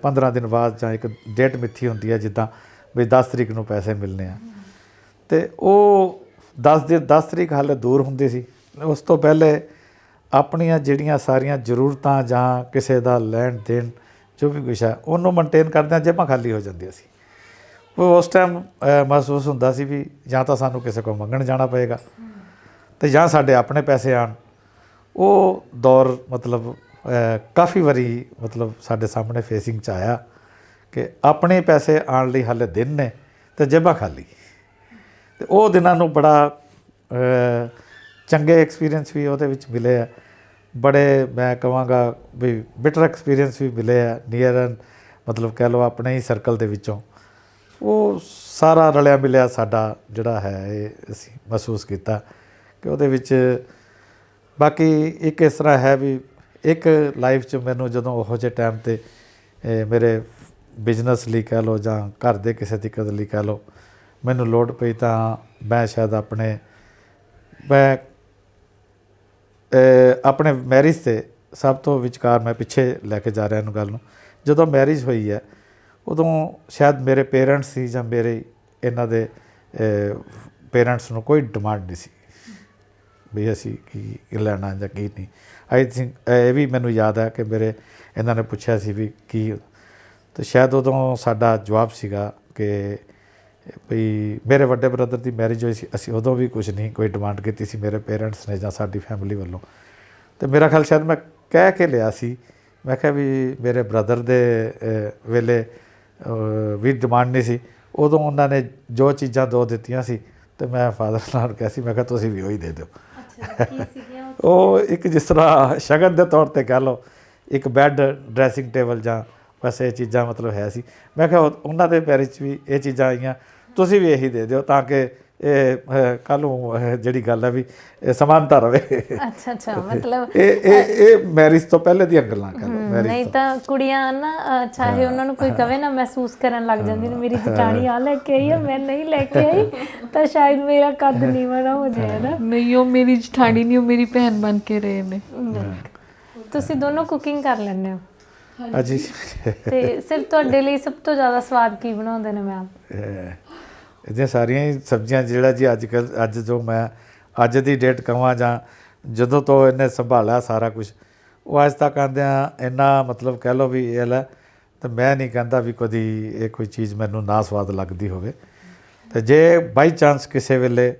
15 ਦਿਨ ਬਾਅਦ, ਜਾਂ ਇੱਕ ਡੇਟ ਮਿੱਥੀ ਹੁੰਦੀ ਹੈ ਜਿੱਦਾਂ ਵੀ 10 ਤਰੀਕ ਨੂੰ ਪੈਸੇ ਮਿਲਣੇ ਆ, ਅਤੇ ਉਹ 10 ਤਰੀਕ ਹਾਲੇ ਦੂਰ ਹੁੰਦੀ ਸੀ। ਉਸ ਤੋਂ ਪਹਿਲੇ ਆਪਣੀਆਂ ਜਿਹੜੀਆਂ ਸਾਰੀਆਂ ਜ਼ਰੂਰਤਾਂ ਜਾਂ ਕਿਸੇ ਦਾ ਲੈਣ ਦੇਣ ਜੋ ਵੀ ਕੁਛ ਹੈ ਉਹਨੂੰ ਮੇਨਟੇਨ ਕਰਦਿਆਂ ਜੇਬਾਂ ਖਾਲੀ ਹੋ ਜਾਂਦੀਆਂ ਸੀ। ਉਹ ਉਸ ਟਾਈਮ ਮਹਿਸੂਸ ਹੁੰਦਾ ਸੀ ਵੀ ਜਾਂ ਤਾਂ ਸਾਨੂੰ ਕਿਸੇ ਕੋਲ ਮੰਗਣ ਜਾਣਾ ਪਏਗਾ ਅਤੇ ਜਾਂ ਸਾਡੇ ਆਪਣੇ ਪੈਸੇ ਆਉਣ। ਉਹ ਦੌਰ ਮਤਲਬ ਕਾਫੀ ਵਾਰੀ ਮਤਲਬ ਸਾਡੇ ਸਾਹਮਣੇ ਫੇਸਿੰਗ 'ਚ ਆਇਆ ਕਿ ਆਪਣੇ ਪੈਸੇ ਆਉਣ ਲਈ ਹਾਲੇ ਦਿਨ ਨੇ ਅਤੇ ਜੇਬਾਂ ਖਾਲੀ। ਅਤੇ ਉਹ ਦਿਨਾਂ ਨੂੰ ਬੜਾ ਚੰਗੇ ਐਕਸਪੀਰੀਅੰਸ ਵੀ ਉਹਦੇ ਵਿੱਚ ਮਿਲੇ ਆ, ਬੜੇ ਮੈਂ ਕਹਾਂਗਾ ਵੀ ਬਿਟਰ ਐਕਸਪੀਰੀਅੰਸ ਵੀ ਮਿਲੇ ਆ ਨੀਅਰ ਐਂਡ ਮਤਲਬ ਕਹਿ ਲਓ ਆਪਣੇ ਹੀ ਸਰਕਲ ਦੇ ਵਿੱਚੋਂ। ਉਹ ਸਾਰਾ ਰਲਿਆ ਮਿਲਿਆ ਸਾਡਾ ਜਿਹੜਾ ਹੈ ਇਹ ਅਸੀਂ ਮਹਿਸੂਸ ਕੀਤਾ ਕਿ ਉਹਦੇ ਵਿੱਚ ਬਾਕੀ ਇੱਕ ਇਸ ਤਰ੍ਹਾਂ ਹੈ ਵੀ ਇੱਕ ਲਾਈਫ 'ਚ ਮੈਨੂੰ ਜਦੋਂ ਉਹੋ ਜਿਹੇ ਟਾਈਮ 'ਤੇ ਮੇਰੇ ਬਿਜ਼ਨਸ ਲਈ ਕਹਿ ਲਓ ਜਾਂ ਘਰ ਦੇ ਕਿਸੇ ਦਿੱਕਤ ਲਈ ਕਹਿ ਲਓ ਮੈਨੂੰ ਲੋੜ ਪਈ ਤਾਂ ਮੈਂ ਸ਼ਾਇਦ ਆਪਣੇ ਮੈਰਿਜ 'ਤੇ ਸਭ ਤੋਂ ਵਿਚਕਾਰ ਮੈਂ ਪਿੱਛੇ ਲੈ ਕੇ ਜਾ ਰਿਹਾ ਇਹਨੂੰ ਗੱਲ ਨੂੰ, ਜਦੋਂ ਮੈਰਿਜ ਹੋਈ ਹੈ ਉਦੋਂ ਸ਼ਾਇਦ ਮੇਰੇ ਪੇਰੈਂਟਸ ਸੀ ਜਾਂ ਮੇਰੇ ਇਹਨਾਂ ਦੇ ਪੇਰੈਂਟਸ ਨੂੰ ਕੋਈ ਡਿਮਾਂਡ ਨਹੀਂ ਸੀ ਵੀ ਅਸੀਂ ਕੀ ਲੈਣਾ ਜਾਂ ਕੀ ਨਹੀਂ। ਆਈ ਥਿੰਕ ਇਹ ਵੀ ਮੈਨੂੰ ਯਾਦ ਹੈ ਕਿ ਇਹਨਾਂ ਨੇ ਪੁੱਛਿਆ ਸੀ ਵੀ ਕੀ, ਅਤੇ ਸ਼ਾਇਦ ਉਦੋਂ ਸਾਡਾ ਜਵਾਬ ਸੀਗਾ ਕਿ ਵੀ ਮੇਰੇ ਵੱਡੇ ਬ੍ਰਦਰ ਦੀ ਮੈਰਿਜ ਹੋਈ ਸੀ, ਅਸੀਂ ਉਦੋਂ ਵੀ ਕੁਝ ਨਹੀਂ ਕੋਈ ਡਿਮਾਂਡ ਕੀਤੀ ਸੀ ਮੇਰੇ ਪੇਰੈਂਟਸ ਨੇ ਜਾਂ ਸਾਡੀ ਫੈਮਿਲੀ ਵੱਲੋਂ। ਅਤੇ ਮੇਰਾ ਖਿਆਲ ਸ਼ਾਇਦ ਮੈਂ ਕਹਿ ਕੇ ਲਿਆ ਸੀ, ਮੈਂ ਕਿਹਾ ਵੀ ਮੇਰੇ ਬ੍ਰਦਰ ਦੇ ਵੇਲੇ ਵੀ ਡਿਮਾਂਡ ਨਹੀਂ ਸੀ, ਉਦੋਂ ਉਹਨਾਂ ਨੇ ਜੋ ਚੀਜ਼ਾਂ ਦੋ ਦਿੱਤੀਆਂ ਸੀ ਅਤੇ ਮੈਂ ਫਾਦਰ ਨਾਲ ਕਿਹਾ ਸੀ, ਮੈਂ ਕਿਹਾ ਤੁਸੀਂ ਵੀ ਉਹੀ ਦੇ ਦਿਓ। ਉਹ ਇੱਕ ਜਿਸ ਤਰ੍ਹਾਂ ਸ਼ਗਨ ਦੇ ਤੌਰ 'ਤੇ ਕਹਿ ਲਓ ਇੱਕ ਬੈੱਡ, ਡਰੈਸਿੰਗ ਟੇਬਲ ਜਾਂ ਬਸ ਇਹ ਚੀਜ਼ਾਂ ਮਤਲਬ ਹੈ ਸੀ। ਮੈਂ ਕਿਹਾ ਉਹਨਾਂ ਦੇ ਮੈਰਿਜ 'ਚ ਵੀ ਇਹ ਚੀਜ਼ਾਂ ਆਈਆਂ, ਤੁਸੀਂ ਵੀ ਇਹੀ ਦੇ ਦਿਓ ਤਾਂ ਕਿ ਇਹ ਕੱਲ੍ਹ ਨੂੰ ਜਿਹੜੀ ਗੱਲ ਹੈ ਵੀ ਸਮਾਨਤਾ ਰਵੇ। ਅੱਛਾ ਮਤਲਬ ਇਹ ਮੈਰਿਜ ਤੋਂ ਪਹਿਲੇ ਦੀਆਂ ਗੱਲਾਂ ਕਹਿ ਲਓ। ਨਹੀਂ ਤਾਂ ਕੁੜੀਆਂ ਨਾ ਚਾਹੇ ਉਹਨਾਂ ਨੂੰ ਕੋਈ ਕਵੇ ਨਾ ਮਹਿਸੂਸ ਕਰਨ ਲੱਗ ਜਾਂਦੀ ਨੇ ਮੇਰੀ ਜਠਾਣੀ ਆ ਲੈ ਕੇ ਆਈ ਆ, ਮੈਂ ਨਹੀਂ ਲੈ ਕੇ ਆਈ ਤਾਂ ਸ਼ਾਇਦ ਮੇਰਾ ਕੱਦ ਨੀਵਾਂ ਨਾ ਹੋ ਜਾਏ ਨਾ। ਨਹੀਂ, ਉਹ ਮੇਰੀ ਜਠਾਣੀ ਨਹੀਂ, ਉਹ ਮੇਰੀ ਭੈਣ ਬਣ ਕੇ ਰਹੇ ਨੇ। ਤੁਸੀਂ ਦੋਨੋਂ ਕੁਕਿੰਗ ਕਰ ਲੈਂਦੇ ਹੋ? ਹਾਂਜੀ। ਤੇ ਸਿਰਫ ਤੁਹਾਡੇ ਲਈ ਸਭ ਤੋਂ ਜ਼ਿਆਦਾ ਸਵਾਦ ਕੀ ਬਣਾਉਂਦੇ ਨੇ ਮੈਮ? ਇਹਦੀਆਂ ਸਾਰੀਆਂ ਹੀ ਸਬਜ਼ੀਆਂ ਜਿਹੜਾ ਜੀ ਅੱਜ ਜੋ ਮੈਂ ਅੱਜ ਦੀ ਡੇਟ ਕਹਾਂ ਜਾਂ ਜਦੋਂ ਤੋਂ ਇਹਨੇ ਸੰਭਾਲਿਆ ਸਾਰਾ ਕੁਛ, ਉਹ ਅੱਜ ਤੱਕ ਆਉਂਦਿਆਂ ਇੰਨਾ ਮਤਲਬ ਕਹਿ ਲਓ ਵੀ ਇਹ ਲੈ, ਅਤੇ ਮੈਂ ਨਹੀਂ ਕਹਿੰਦਾ ਵੀ ਕਦੀ ਇਹ ਕੋਈ ਚੀਜ਼ ਮੈਨੂੰ ਨਾ ਸਵਾਦ ਲੱਗਦੀ ਹੋਵੇ। ਅਤੇ ਜੇ ਬਾਈ ਚਾਂਸ ਕਿਸੇ ਵੇਲੇ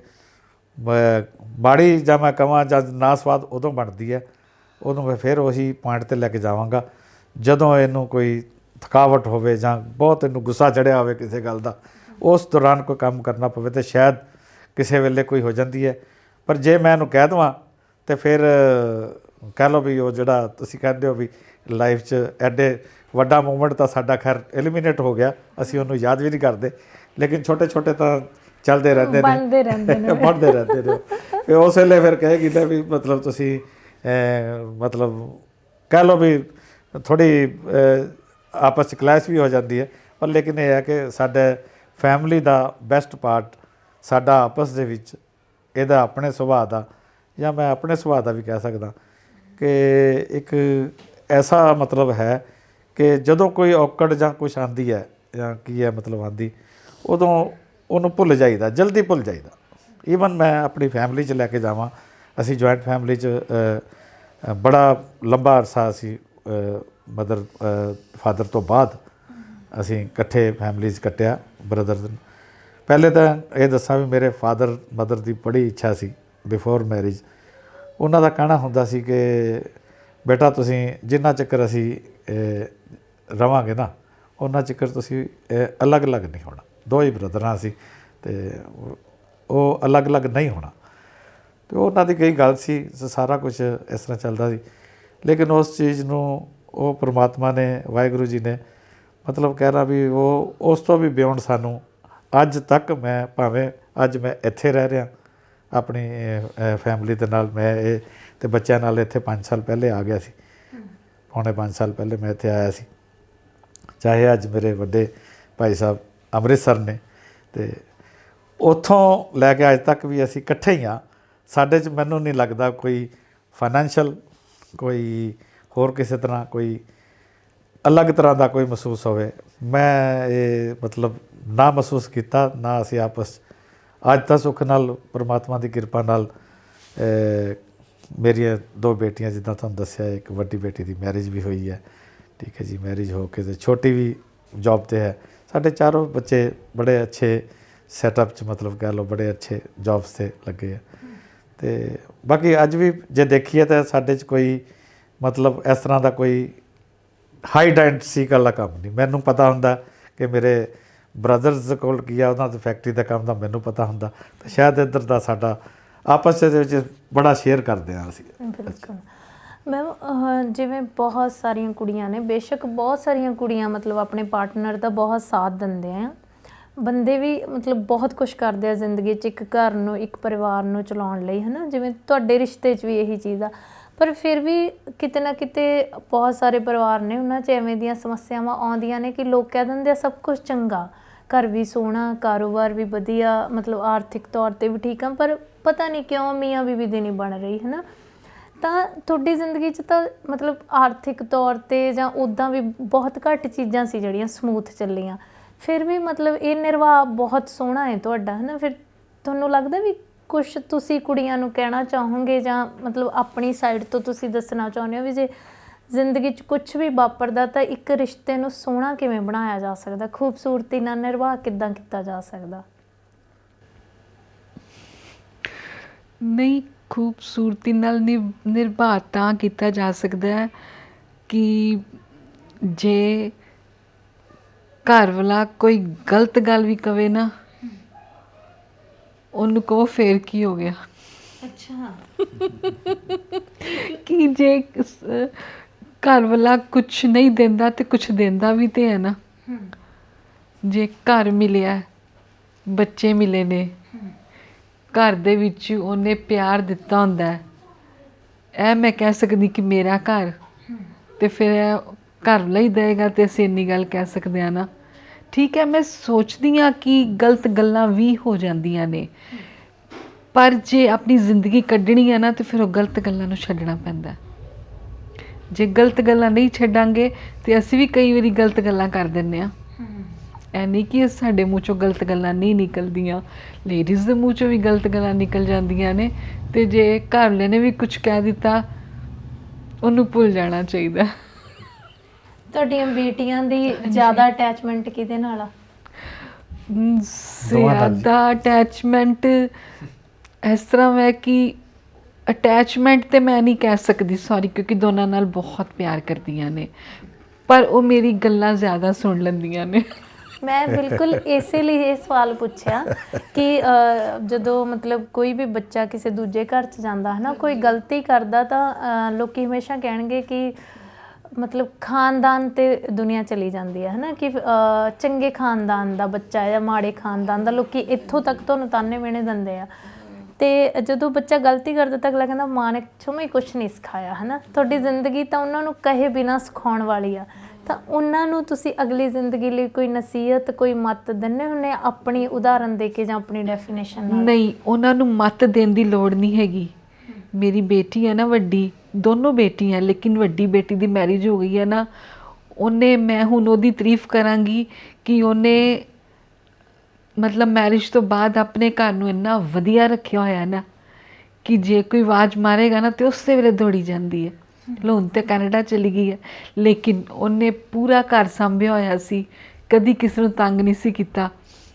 ਮਾੜੀ ਜਾਂ ਮੈਂ ਕਹਾਂ ਜਾਂ ਨਾ ਸਵਾਦ ਉਦੋਂ ਬਣਦੀ ਹੈ, ਉਦੋਂ ਮੈਂ ਫਿਰ ਉਹੀ ਪੁਆਇੰਟ 'ਤੇ ਲੈ ਕੇ ਜਾਵਾਂਗਾ ਜਦੋਂ ਇਹਨੂੰ ਕੋਈ ਥਕਾਵਟ ਹੋਵੇ ਜਾਂ ਬਹੁਤ ਇਹਨੂੰ ਗੁੱਸਾ ਚੜ੍ਹਿਆ ਹੋਵੇ ਕਿਸੇ ਗੱਲ ਦਾ, ਉਸ ਦੌਰਾਨ ਕੋਈ ਕੰਮ ਕਰਨਾ ਪਵੇ ਤਾਂ ਸ਼ਾਇਦ ਕਿਸੇ ਵੇਲੇ ਕੋਈ ਹੋ ਜਾਂਦੀ ਹੈ। ਪਰ ਜੇ ਮੈਂ ਇਹਨੂੰ ਕਹਿ ਦੇਵਾਂ ਤਾਂ ਫਿਰ ਕਹਿ ਲਓ ਵੀ ਉਹ ਜਿਹੜਾ ਤੁਸੀਂ ਕਹਿੰਦੇ ਹੋ ਵੀ ਲਾਈਫ 'ਚ ਐਡੇ ਵੱਡਾ ਮੂਮੈਂਟ ਤਾਂ ਸਾਡਾ ਖੈਰ ਐਲੀਮੀਨੇਟ ਹੋ ਗਿਆ, ਅਸੀਂ ਉਹਨੂੰ ਯਾਦ ਵੀ ਨਹੀਂ ਕਰਦੇ, ਲੇਕਿਨ ਛੋਟੇ ਛੋਟੇ ਤਾਂ ਚੱਲਦੇ ਰਹਿੰਦੇ ਨੇ, ਬਣਦੇ ਰਹਿੰਦੇ ਨੇ। ਫਿਰ ਉਸ ਵੇਲੇ ਫਿਰ ਕਹੇਗੀ ਤਾਂ ਵੀ ਮਤਲਬ ਤੁਸੀਂ ਮਤਲਬ ਕਹਿ ਲਓ ਵੀ ਥੋੜ੍ਹੀ ਆਪਸ 'ਚ ਕਲੈਸ਼ ਵੀ ਹੋ ਜਾਂਦੀ ਹੈ, ਪਰ ਲੇਕਿਨ ਇਹ ਹੈ ਕਿ ਸਾਡੇ ਫੈਮਿਲੀ ਦਾ ਬੈਸਟ ਪਾਰਟ ਸਾਡਾ ਆਪਸ ਦੇ ਵਿੱਚ ਇਹਦਾ ਆਪਣੇ ਸੁਭਾਅ ਦਾ ਜਾਂ ਮੈਂ ਆਪਣੇ ਸੁਭਾਅ ਦਾ ਵੀ ਕਹਿ ਸਕਦਾ ਕਿ ਇੱਕ ਐਸਾ ਮਤਲਬ ਹੈ ਕਿ ਜਦੋਂ ਕੋਈ ਔਕੜ ਜਾਂ ਕੁਛ ਆਉਂਦੀ ਹੈ ਜਾਂ ਕੀ ਹੈ ਮਤਲਬ ਆਉਂਦੀ, ਉਦੋਂ ਉਹਨੂੰ ਭੁੱਲ ਜਾਈਦਾ, ਜਲਦੀ ਭੁੱਲ ਜਾਈਦਾ। ਈਵਨ ਮੈਂ ਆਪਣੀ ਫੈਮਿਲੀ 'ਚ ਲੈ ਕੇ ਜਾਵਾਂ, ਅਸੀਂ ਜੁਆਇੰਟ ਫੈਮਿਲੀ 'ਚ ਬੜਾ ਲੰਬਾ ਅਰਸਾ ਅਸੀਂ ਮਦਰ ਫਾਦਰ ਤੋਂ ਬਾਅਦ ਅਸੀਂ ਇਕੱਠੇ ਫੈਮਿਲੀ 'ਚ ਕੱਟਿਆ ਬ੍ਰਦਰ। ਪਹਿਲੇ ਤਾਂ ਇਹ ਦੱਸਾਂ ਵੀ ਮੇਰੇ ਫਾਦਰ ਮਦਰ ਦੀ ਬੜੀ ਇੱਛਾ ਸੀ ਬਿਫੋਰ ਮੈਰਿਜ। ਉਹਨਾਂ ਦਾ ਕਹਿਣਾ ਹੁੰਦਾ ਸੀ ਕਿ ਬੇਟਾ ਤੁਸੀਂ ਜਿੰਨਾ ਚੱਕਰ ਅਸੀਂ ਰਵਾਂਗੇ ਨਾ ਉਹਨਾਂ ਚੱਕਰ ਤੁਸੀਂ ਅਲੱਗ-ਅਲੱਗ ਨਹੀਂ ਹੋਣਾ। ਦੋ ਹੀ ਬ੍ਰਦਰਾਂ ਸੀ ਅਤੇ ਉਹ ਅਲੱਗ-ਅਲੱਗ ਨਹੀਂ ਹੋਣਾ। ਅਤੇ ਉਹਨਾਂ ਦੀ ਕਈ ਗੱਲ ਸੀ, ਸਾਰਾ ਕੁਛ ਇਸ ਤਰ੍ਹਾਂ ਚੱਲਦਾ ਸੀ। ਲੇਕਿਨ ਉਸ ਚੀਜ਼ ਨੂੰ ਉਹ ਪ੍ਰਮਾਤਮਾ ਨੇ, ਵਾਹਿਗੁਰੂ ਜੀ ਨੇ ਮਤਲਬ ਕਹਿਣਾ ਵੀ ਉਹ ਉਸ ਤੋਂ ਵੀ ਬਿਯੋਂਡ ਸਾਨੂੰ ਅੱਜ ਤੱਕ ਮੈਂ ਭਾਵੇਂ ਅੱਜ ਮੈਂ ਇੱਥੇ ਰਹਿ ਰਿਹਾ ਆਪਣੀ ਫੈਮਿਲੀ ਦੇ ਨਾਲ, ਮੈਂ ਇਹ ਅਤੇ ਬੱਚਿਆਂ ਨਾਲ ਇੱਥੇ 5 ਸਾਲ ਪਹਿਲੇ ਆ ਗਿਆ ਸੀ, ਪੌਣੇ 5 ਸਾਲ ਪਹਿਲੇ ਮੈਂ ਇੱਥੇ ਆਇਆ ਸੀ। ਚਾਹੇ ਅੱਜ ਮੇਰੇ ਵੱਡੇ ਭਾਈ ਸਾਹਿਬ ਅੰਮ੍ਰਿਤਸਰ ਨੇ ਅਤੇ ਉੱਥੋਂ ਲੈ ਕੇ ਅੱਜ ਤੱਕ ਵੀ ਅਸੀਂ ਇਕੱਠੇ ਹੀ ਹਾਂ। ਸਾਡੇ 'ਚ ਮੈਨੂੰ ਨਹੀਂ ਲੱਗਦਾ ਕੋਈ ਫਾਈਨੈਂਸ਼ੀਅਲ, ਕੋਈ ਹੋਰ ਕਿਸੇ ਤਰ੍ਹਾਂ ਕੋਈ ਅਲੱਗ ਤਰ੍ਹਾਂ ਦਾ ਕੋਈ ਮਹਿਸੂਸ ਹੋਵੇ, ਮੈਂ ਇਹ ਮਤਲਬ ਨਾ ਮਹਿਸੂਸ ਕੀਤਾ, ਨਾ ਅਸੀਂ ਆਪਸ ਅੱਜ ਤਾਂ ਸੁੱਖ ਨਾਲ ਪਰਮਾਤਮਾ ਦੀ ਕਿਰਪਾ ਨਾਲ ਮੇਰੀਆਂ 2 ਬੇਟੀਆਂ, ਜਿੱਦਾਂ ਤੁਹਾਨੂੰ ਦੱਸਿਆ, ਇੱਕ ਵੱਡੀ ਬੇਟੀ ਦੀ ਮੈਰਿਜ ਵੀ ਹੋਈ ਹੈ, ਠੀਕ ਹੈ ਜੀ, ਮੈਰਿਜ ਹੋ ਕੇ, ਅਤੇ ਛੋਟੀ ਵੀ ਜੌਬ 'ਤੇ ਹੈ। ਸਾਡੇ ਚਾਰੋਂ ਬੱਚੇ ਬੜੇ ਅੱਛੇ ਸੈਟਅਪ 'ਚ, ਮਤਲਬ ਕਹਿ ਲਓ ਬੜੇ ਅੱਛੇ ਜੌਬਸ 'ਤੇ ਲੱਗੇ ਆ। ਅਤੇ ਬਾਕੀ ਅੱਜ ਵੀ ਜੇ ਦੇਖੀਏ ਤਾਂ ਸਾਡੇ 'ਚ ਕੋਈ ਮਤਲਬ ਇਸ ਤਰ੍ਹਾਂ ਦਾ ਕੋਈ ਹਾਈਡ ਐਂਡ ਸੀਕ ਵਾਲਾ ਕੰਮ ਨਹੀਂ। ਮੈਨੂੰ ਪਤਾ ਹੁੰਦਾ ਕਿ ਮੇਰੇ ਬ੍ਰਦਰਸ ਕੋਲ ਕੀ ਆ, ਉਹਨਾਂ ਦੀ ਫੈਕਟਰੀ ਦਾ ਕੰਮ ਦਾ ਮੈਨੂੰ ਪਤਾ ਹੁੰਦਾ, ਅਤੇ ਸ਼ਾਇਦ ਇੱਧਰ ਦਾ ਸਾਡਾ ਆਪਸ ਦੇ ਵਿੱਚ ਬੜਾ ਸ਼ੇਅਰ ਕਰਦੇ ਹਾਂ ਅਸੀਂ। ਬਿਲਕੁਲ ਮੈਮ, ਜਿਵੇਂ ਬਹੁਤ ਸਾਰੀਆਂ ਕੁੜੀਆਂ ਨੇ, ਬੇਸ਼ੱਕ ਬਹੁਤ ਸਾਰੀਆਂ ਕੁੜੀਆਂ ਮਤਲਬ ਆਪਣੇ ਪਾਰਟਨਰ ਦਾ ਬਹੁਤ ਸਾਥ ਦਿੰਦੇ ਆ, ਬੰਦੇ ਵੀ ਮਤਲਬ ਬਹੁਤ ਕੁਛ ਕਰਦੇ ਆ ਜ਼ਿੰਦਗੀ 'ਚ, ਇੱਕ ਘਰ ਨੂੰ, ਇੱਕ ਪਰਿਵਾਰ ਨੂੰ ਚਲਾਉਣ ਲਈ, ਹੈ ਨਾ, ਜਿਵੇਂ ਤੁਹਾਡੇ ਰਿਸ਼ਤੇ 'ਚ ਵੀ ਇਹੀ ਚੀਜ਼ ਆ। ਪਰ ਫਿਰ ਵੀ ਕਿਤੇ ਨਾ ਕਿਤੇ ਬਹੁਤ ਸਾਰੇ ਪਰਿਵਾਰ ਨੇ, ਉਹਨਾਂ 'ਚ ਐਵੇਂ ਦੀਆਂ ਸਮੱਸਿਆਵਾਂ ਆਉਂਦੀਆਂ ਨੇ ਕਿ ਲੋਕ ਕਹਿ ਦਿੰਦੇ ਆ ਸਭ ਕੁਛ ਚੰਗਾ, ਘਰ ਵੀ ਸੋਹਣਾ, ਕਾਰੋਬਾਰ ਵੀ ਵਧੀਆ, ਮਤਲਬ ਆਰਥਿਕ ਤੌਰ 'ਤੇ ਵੀ ਠੀਕ ਆ, ਪਰ ਪਤਾ ਨਹੀਂ ਕਿਉਂ ਮੀਆਂ ਬੀਵੀ ਦੀ ਨਹੀਂ ਬਣ ਰਹੀ, ਹੈ ਨਾ। ਤਾਂ ਤੁਹਾਡੀ ਜ਼ਿੰਦਗੀ 'ਚ ਤਾਂ ਮਤਲਬ ਆਰਥਿਕ ਤੌਰ 'ਤੇ ਜਾਂ ਉੱਦਾਂ ਵੀ ਬਹੁਤ ਘੱਟ ਚੀਜ਼ਾਂ ਸੀ ਜਿਹੜੀਆਂ ਸਮੂਥ ਚੱਲੀਆਂ, ਫਿਰ ਵੀ ਮਤਲਬ ਇਹ ਨਿਰਵਾਹ ਬਹੁਤ ਸੋਹਣਾ ਹੈ ਤੁਹਾਡਾ, ਹੈ ਨਾ। ਫਿਰ ਤੁਹਾਨੂੰ ਲੱਗਦਾ ਵੀ ਕੁਛ ਤੁਸੀਂ ਕੁੜੀਆਂ ਨੂੰ ਕਹਿਣਾ ਚਾਹੋਗੇ, ਜਾਂ ਮਤਲਬ ਆਪਣੀ ਸਾਈਡ ਤੋਂ ਤੁਸੀਂ ਦੱਸਣਾ ਚਾਹੁੰਦੇ ਹੋ ਵੀ ਜੇ ਜ਼ਿੰਦਗੀ 'ਚ ਕੁਛ ਵੀ ਵਾਪਰਦਾ ਤਾਂ ਇੱਕ ਰਿਸ਼ਤੇ ਨੂੰ ਸੋਹਣਾ ਕਿਵੇਂ ਬਣਾਇਆ ਜਾ ਸਕਦਾ, ਖੂਬਸੂਰਤੀ ਨਾਲ ਨਿਰਵਾਹ ਕਿੱਦਾਂ ਕੀਤਾ ਜਾ ਸਕਦਾ? ਨਹੀਂ, ਖੂਬਸੂਰਤੀ ਨਾਲ ਨਿਰਵਾਹ ਤਾਂ ਕੀਤਾ ਜਾ ਸਕਦਾ ਹੈ ਕਿ ਜੇ ਘਰ ਵਾਲਾ ਕੋਈ ਗਲਤ ਗੱਲ ਵੀ ਕਵੇ ਨਾ, ਉਹਨੂੰ ਕਹੋ ਫੇਰ ਕੀ ਹੋ ਗਿਆ। ਅੱਛਾ। ਕਿ ਜੇ ਘਰ ਵਾਲਾ ਕੁਛ ਨਹੀਂ ਦਿੰਦਾ ਤੇ ਕੁਛ ਦਿੰਦਾ ਵੀ ਤੇ ਹੈ ਨਾ। ਜੇ ਘਰ ਮਿਲਿਆ, ਬੱਚੇ ਮਿਲੇ ਨੇ, ਘਰ ਦੇ ਵਿੱਚ ਉਹਨੇ ਪਿਆਰ ਦਿੱਤਾ ਹੁੰਦਾ, ਇਹ ਮੈਂ ਕਹਿ ਸਕਦੀ ਕਿ ਮੇਰਾ ਘਰ, ਤੇ ਫਿਰ ਘਰ ਲਈ ਦੇਗਾ ਤੇ ਅਸੀਂ ਇੰਨੀ ਗੱਲ ਕਹਿ ਸਕਦੇ ਹਾਂ ਨਾ। ਠੀਕ ਹੈ, ਮੈਂ ਸੋਚਦੀ ਹਾਂ ਕਿ ਗਲਤ ਗੱਲਾਂ ਵੀ ਹੋ ਜਾਂਦੀਆਂ ਨੇ, ਪਰ ਜੇ ਆਪਣੀ ਜ਼ਿੰਦਗੀ ਕੱਢਣੀ ਹੈ ਨਾ ਤਾਂ ਫਿਰ ਉਹ ਗਲਤ ਗੱਲਾਂ ਨੂੰ ਛੱਡਣਾ ਪੈਂਦਾ। ਜੇ ਗਲਤ ਗੱਲਾਂ ਨਹੀਂ ਛੱਡਾਂਗੇ ਤੇ ਅਸੀਂ ਵੀ ਕਈ ਵਾਰੀ ਗਲਤ ਗੱਲਾਂ ਕਰ ਦਿੰਦੇ ਹਾਂ। ਇਹ ਨਹੀਂ ਕਿ ਸਾਡੇ ਮੂੰਹ 'ਚੋਂ ਗਲਤ ਗੱਲਾਂ ਨਹੀਂ ਨਿਕਲਦੀਆਂ, ਲੇਡੀਜ਼ ਦੇ ਮੂੰਹ 'ਚੋਂ ਵੀ ਗਲਤ ਗੱਲਾਂ ਨਿਕਲ ਜਾਂਦੀਆਂ ਨੇ, ਅਤੇ ਜੇ ਘਰ ਵਾਲੇ ਨੇ ਵੀ ਕੁਛ ਕਹਿ ਦਿੱਤਾ, ਉਹਨੂੰ ਭੁੱਲ ਜਾਣਾ ਚਾਹੀਦਾ। ਤੁਹਾਡੀਆਂ ਬੇਟੀਆਂ ਦੀ ਜ਼ਿਆਦਾ ਅਟੈਚਮੈਂਟ ਕਿਹਦੇ ਨਾਲ ਆ? ਜ਼ਿਆਦਾ ਅਟੈਚਮੈਂਟ ਇਸ ਤਰ੍ਹਾਂ ਹੈ ਕਿ ਅਟੈਚਮੈਂਟ ਤਾਂ ਮੈਂ ਨਹੀਂ ਕਹਿ ਸਕਦੀ, ਸੌਰੀ, ਕਿਉਂਕਿ ਦੋਨਾਂ ਨਾਲ ਬਹੁਤ ਪਿਆਰ ਕਰਦੀਆਂ ਨੇ, ਪਰ ਉਹ ਮੇਰੀ ਗੱਲਾਂ ਜ਼ਿਆਦਾ ਸੁਣ ਲੈਂਦੀਆਂ ਨੇ। ਮੈਂ ਬਿਲਕੁਲ ਇਸੇ ਲਈ ਇਹ ਸਵਾਲ ਪੁੱਛਿਆ ਕਿ ਜਦੋਂ ਮਤਲਬ ਕੋਈ ਵੀ ਬੱਚਾ ਕਿਸੇ ਦੂਜੇ ਘਰ 'ਚ ਜਾਂਦਾ ਹੈ ਨਾ, ਕੋਈ ਗਲਤੀ ਕਰਦਾ, ਤਾਂ ਲੋਕੀ ਹਮੇਸ਼ਾ ਕਹਿਣਗੇ ਕਿ ਮਤਲਬ ਖਾਨਦਾਨ 'ਤੇ ਦੁਨੀਆ ਚਲੀ ਜਾਂਦੀ ਹੈ ਨਾ, ਕਿ ਚੰਗੇ ਖਾਨਦਾਨ ਦਾ ਬੱਚਾ ਹੈ ਜਾਂ ਮਾੜੇ ਖਾਨਦਾਨ ਦਾ, ਲੋਕੀ ਇੱਥੋਂ ਤੱਕ ਤੁਹਾਨੂੰ ਤਾਨੇ ਮਿਹਣੇ ਦਿੰਦੇ ਆ। ਅਤੇ ਜਦੋਂ ਬੱਚਾ ਗਲਤੀ ਕਰਦਾ ਤਾਂ ਅਗਲਾ ਕਹਿੰਦਾ ਮਾਂ ਨੇ ਜਮਾਂ ਕੁਛ ਨਹੀਂ ਸਿਖਾਇਆ, ਹੈ ਨਾ। ਤੁਹਾਡੀ ਜ਼ਿੰਦਗੀ ਤਾਂ ਉਹਨਾਂ ਨੂੰ ਕਹੇ ਬਿਨਾਂ ਸਿਖਾਉਣ ਵਾਲੀ ਆ, ਤਾਂ ਉਹਨਾਂ ਨੂੰ ਤੁਸੀਂ ਅਗਲੀ ਜ਼ਿੰਦਗੀ ਲਈ ਕੋਈ ਨਸੀਹਤ, ਕੋਈ ਮੱਤ ਦਿੰਦੇ ਹੁੰਦੇ ਆਪਣੀ ਉਦਾਹਰਨ ਦੇ ਕੇ ਜਾਂ ਆਪਣੀ ਡੈਫੀਨੇਸ਼ਨ ਨਾਲ? ਨਹੀਂ, ਉਹਨਾਂ ਨੂੰ ਮੱਤ ਦੇਣ ਦੀ ਲੋੜ ਨਹੀਂ ਹੈਗੀ। ਮੇਰੀ ਬੇਟੀ ਹੈ ਨਾ ਵੱਡੀ, ਦੋਨੋਂ ਬੇਟੀਆਂ, ਲੇਕਿਨ ਵੱਡੀ ਬੇਟੀ ਦੀ ਮੈਰਿਜ ਹੋ ਗਈ ਹੈ ਨਾ, ਮੈਂ ਹੁਣ ਉਹਦੀ ਤਾਰੀਫ ਕਰਾਂਗੀ ਕਿ ਉਹਨੇ ਮਤਲਬ ਮੈਰਿਜ ਤੋਂ ਬਾਅਦ ਆਪਣੇ ਘਰ ਨੂੰ ਇੰਨਾ ਵਧੀਆ ਰੱਖਿਆ ਹੋਇਆ ਨਾ ਕਿ ਜੇ ਕੋਈ ਆਵਾਜ਼ ਮਾਰੇਗਾ ਨਾ ਤਾਂ ਉਸੇ ਵੇਲੇ ਦੌੜੀ ਜਾਂਦੀ ਹੈ। ਹੁਣ ਤਾਂ ਕੈਨੇਡਾ ਚਲੀ ਗਈ ਹੈ, ਲੇਕਿਨ ਉਹਨੇ ਪੂਰਾ ਘਰ ਸਾਂਭਿਆ ਹੋਇਆ ਸੀ, ਕਦੀ ਕਿਸੇ ਨੂੰ ਤੰਗ ਨਹੀਂ ਸੀ ਕੀਤਾ,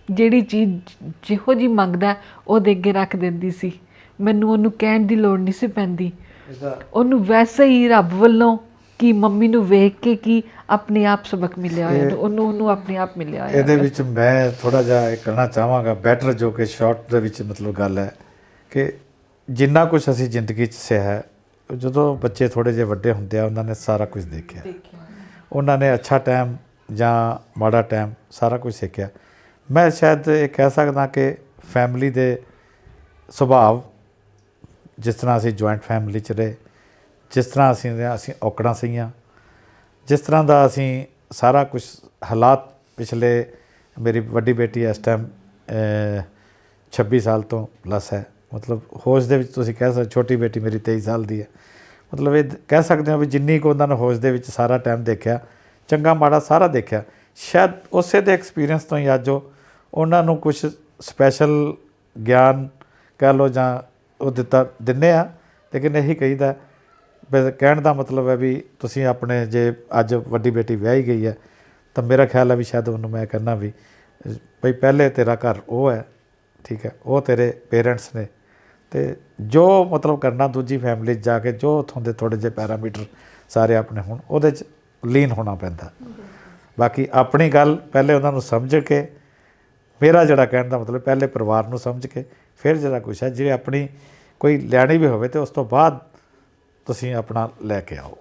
ਜਿਹੜੀ ਚੀਜ਼ ਜਿਹੋ ਜਿਹੀ ਮੰਗਦਾ ਉਹਦੇ ਅੱਗੇ ਰੱਖ ਦਿੰਦੀ ਸੀ, ਮੈਨੂੰ ਉਹਨੂੰ ਕਹਿਣ ਦੀ ਲੋੜ ਨਹੀਂ ਸੀ ਪੈਂਦੀ। ਉਹਨੂੰ ਵੈਸੇ ਹੀ ਰੱਬ ਵੱਲੋਂ ਕਿ ਮੰਮੀ ਨੂੰ ਵੇਖ ਕੇ ਕਿ ਆਪਣੇ ਆਪ ਸਬਕ ਮਿਲਿਆ ਹੋਇਆ, ਉਹਨੂੰ ਆਪਣੇ ਆਪ ਮਿਲਿਆ ਹੋਇਆ। ਇਹਦੇ ਵਿੱਚ ਮੈਂ ਥੋੜ੍ਹਾ ਜਿਹਾ ਇਹ ਕਹਿਣਾ ਚਾਹਾਂਗਾ ਬੈਟਰ, ਜੋ ਕਿ ਸ਼ਾਰਟ ਦੇ ਵਿੱਚ ਮਤਲਬ ਗੱਲ ਹੈ ਕਿ ਜਿੰਨਾ ਕੁਛ ਅਸੀਂ ਜ਼ਿੰਦਗੀ 'ਚ ਸਿਆ, ਜਦੋਂ ਬੱਚੇ ਥੋੜ੍ਹੇ ਜਿਹੇ ਵੱਡੇ ਹੁੰਦੇ ਆ, ਉਹਨਾਂ ਨੇ ਸਾਰਾ ਕੁਝ ਦੇਖਿਆ, ਉਹਨਾਂ ਨੇ ਅੱਛਾ ਟਾਈਮ ਜਾਂ ਮਾੜਾ ਟਾਈਮ ਸਾਰਾ ਕੁਝ ਸਿੱਖਿਆ। ਮੈਂ ਸ਼ਾਇਦ ਇਹ ਕਹਿ ਸਕਦਾ ਕਿ ਫੈਮਿਲੀ ਦੇ ਸੁਭਾਅ, ਜਿਸ ਤਰ੍ਹਾਂ ਅਸੀਂ ਜੁਆਇੰਟ ਫੈਮਿਲੀ 'ਚ ਰਹੇ, ਜਿਸ ਤਰ੍ਹਾਂ ਅਸੀਂ ਔਕੜਾਂ ਸਹੀਆਂ, ਜਿਸ ਤਰ੍ਹਾਂ ਦਾ ਅਸੀਂ ਸਾਰਾ ਕੁਛ ਹਾਲਾਤ ਪਿਛਲੇ, ਮੇਰੀ ਵੱਡੀ ਬੇਟੀ ਇਸ ਟਾਈਮ 26 ਸਾਲ ਤੋਂ ਪਲੱਸ ਹੈ, ਮਤਲਬ ਹੋਸ਼ ਦੇ ਵਿੱਚ ਤੁਸੀਂ ਕਹਿ ਸਕਦੇ, ਛੋਟੀ ਬੇਟੀ ਮੇਰੀ 23 ਸਾਲ ਦੀ ਹੈ, ਮਤਲਬ ਇਹ ਕਹਿ ਸਕਦੇ ਹੋ ਵੀ ਜਿੰਨੀ ਕੁ ਉਹਨਾਂ ਨੇ ਹੋਸ਼ ਦੇ ਵਿੱਚ ਸਾਰਾ ਟਾਈਮ ਦੇਖਿਆ, ਚੰਗਾ ਮਾੜਾ ਸਾਰਾ ਦੇਖਿਆ, ਸ਼ਾਇਦ ਉਸੇ ਦੇ ਐਕਸਪੀਰੀਅੰਸ ਤੋਂ ਹੀ ਅੱਜ ਉਹਨਾਂ ਨੂੰ ਕੁਝ ਸਪੈਸ਼ਲ ਗਿਆਨ ਕਹਿ ਲਓ ਜਾਂ ਉਹ ਦਿੰਦੇ ਆ। ਲੇਕਿਨ ਇਹੀ ਕਹੀਦਾ ਵੀ ਕਹਿਣ ਦਾ ਮਤਲਬ ਹੈ ਵੀ ਤੁਸੀਂ ਆਪਣੇ ਜੇ ਅੱਜ ਵੱਡੀ ਬੇਟੀ ਵਿਆਹੀ ਗਈ ਹੈ ਤਾਂ ਮੇਰਾ ਖਿਆਲ ਹੈ ਵੀ ਸ਼ਾਇਦ ਉਹਨੂੰ ਮੈਂ ਕਹਿੰਦਾ ਵੀ ਭਈ ਪਹਿਲੇ ਤੇਰਾ ਘਰ ਉਹ ਹੈ, ਠੀਕ ਹੈ, ਉਹ ਤੇਰੇ ਪੇਰੈਂਟਸ ਨੇ, ਅਤੇ ਜੋ ਮਤਲਬ ਕਰਨਾ ਦੂਜੀ ਫੈਮਿਲੀ 'ਚ ਜਾ ਕੇ ਜੋ ਉੱਥੋਂ ਦੇ ਥੋੜ੍ਹੇ ਜਿਹੇ ਪੈਰਾਮੀਟਰ ਸਾਰੇ ਆਪਣੇ ਹੋਣ ਉਹਦੇ 'ਚ ਲੀਨ ਹੋਣਾ ਪੈਂਦਾ। ਬਾਕੀ ਆਪਣੀ ਗੱਲ ਪਹਿਲੇ ਉਹਨਾਂ ਨੂੰ ਸਮਝ ਕੇ, ਮੇਰਾ ਜਿਹੜਾ ਕਹਿਣ ਦਾ ਮਤਲਬ ਪਹਿਲੇ ਪਰਿਵਾਰ ਨੂੰ ਸਮਝ ਕੇ ਫਿਰ ਜਿਹੜਾ ਕੁਛ ਹੈ, ਜੇ ਆਪਣੀ ਕੋਈ ਲੈਣੀ ਵੀ ਹੋਵੇ ਤਾਂ ਉਸ ਤੋਂ ਬਾਅਦ ਤੁਸੀਂ ਆਪਣਾ ਲੈ ਕੇ ਆਓ।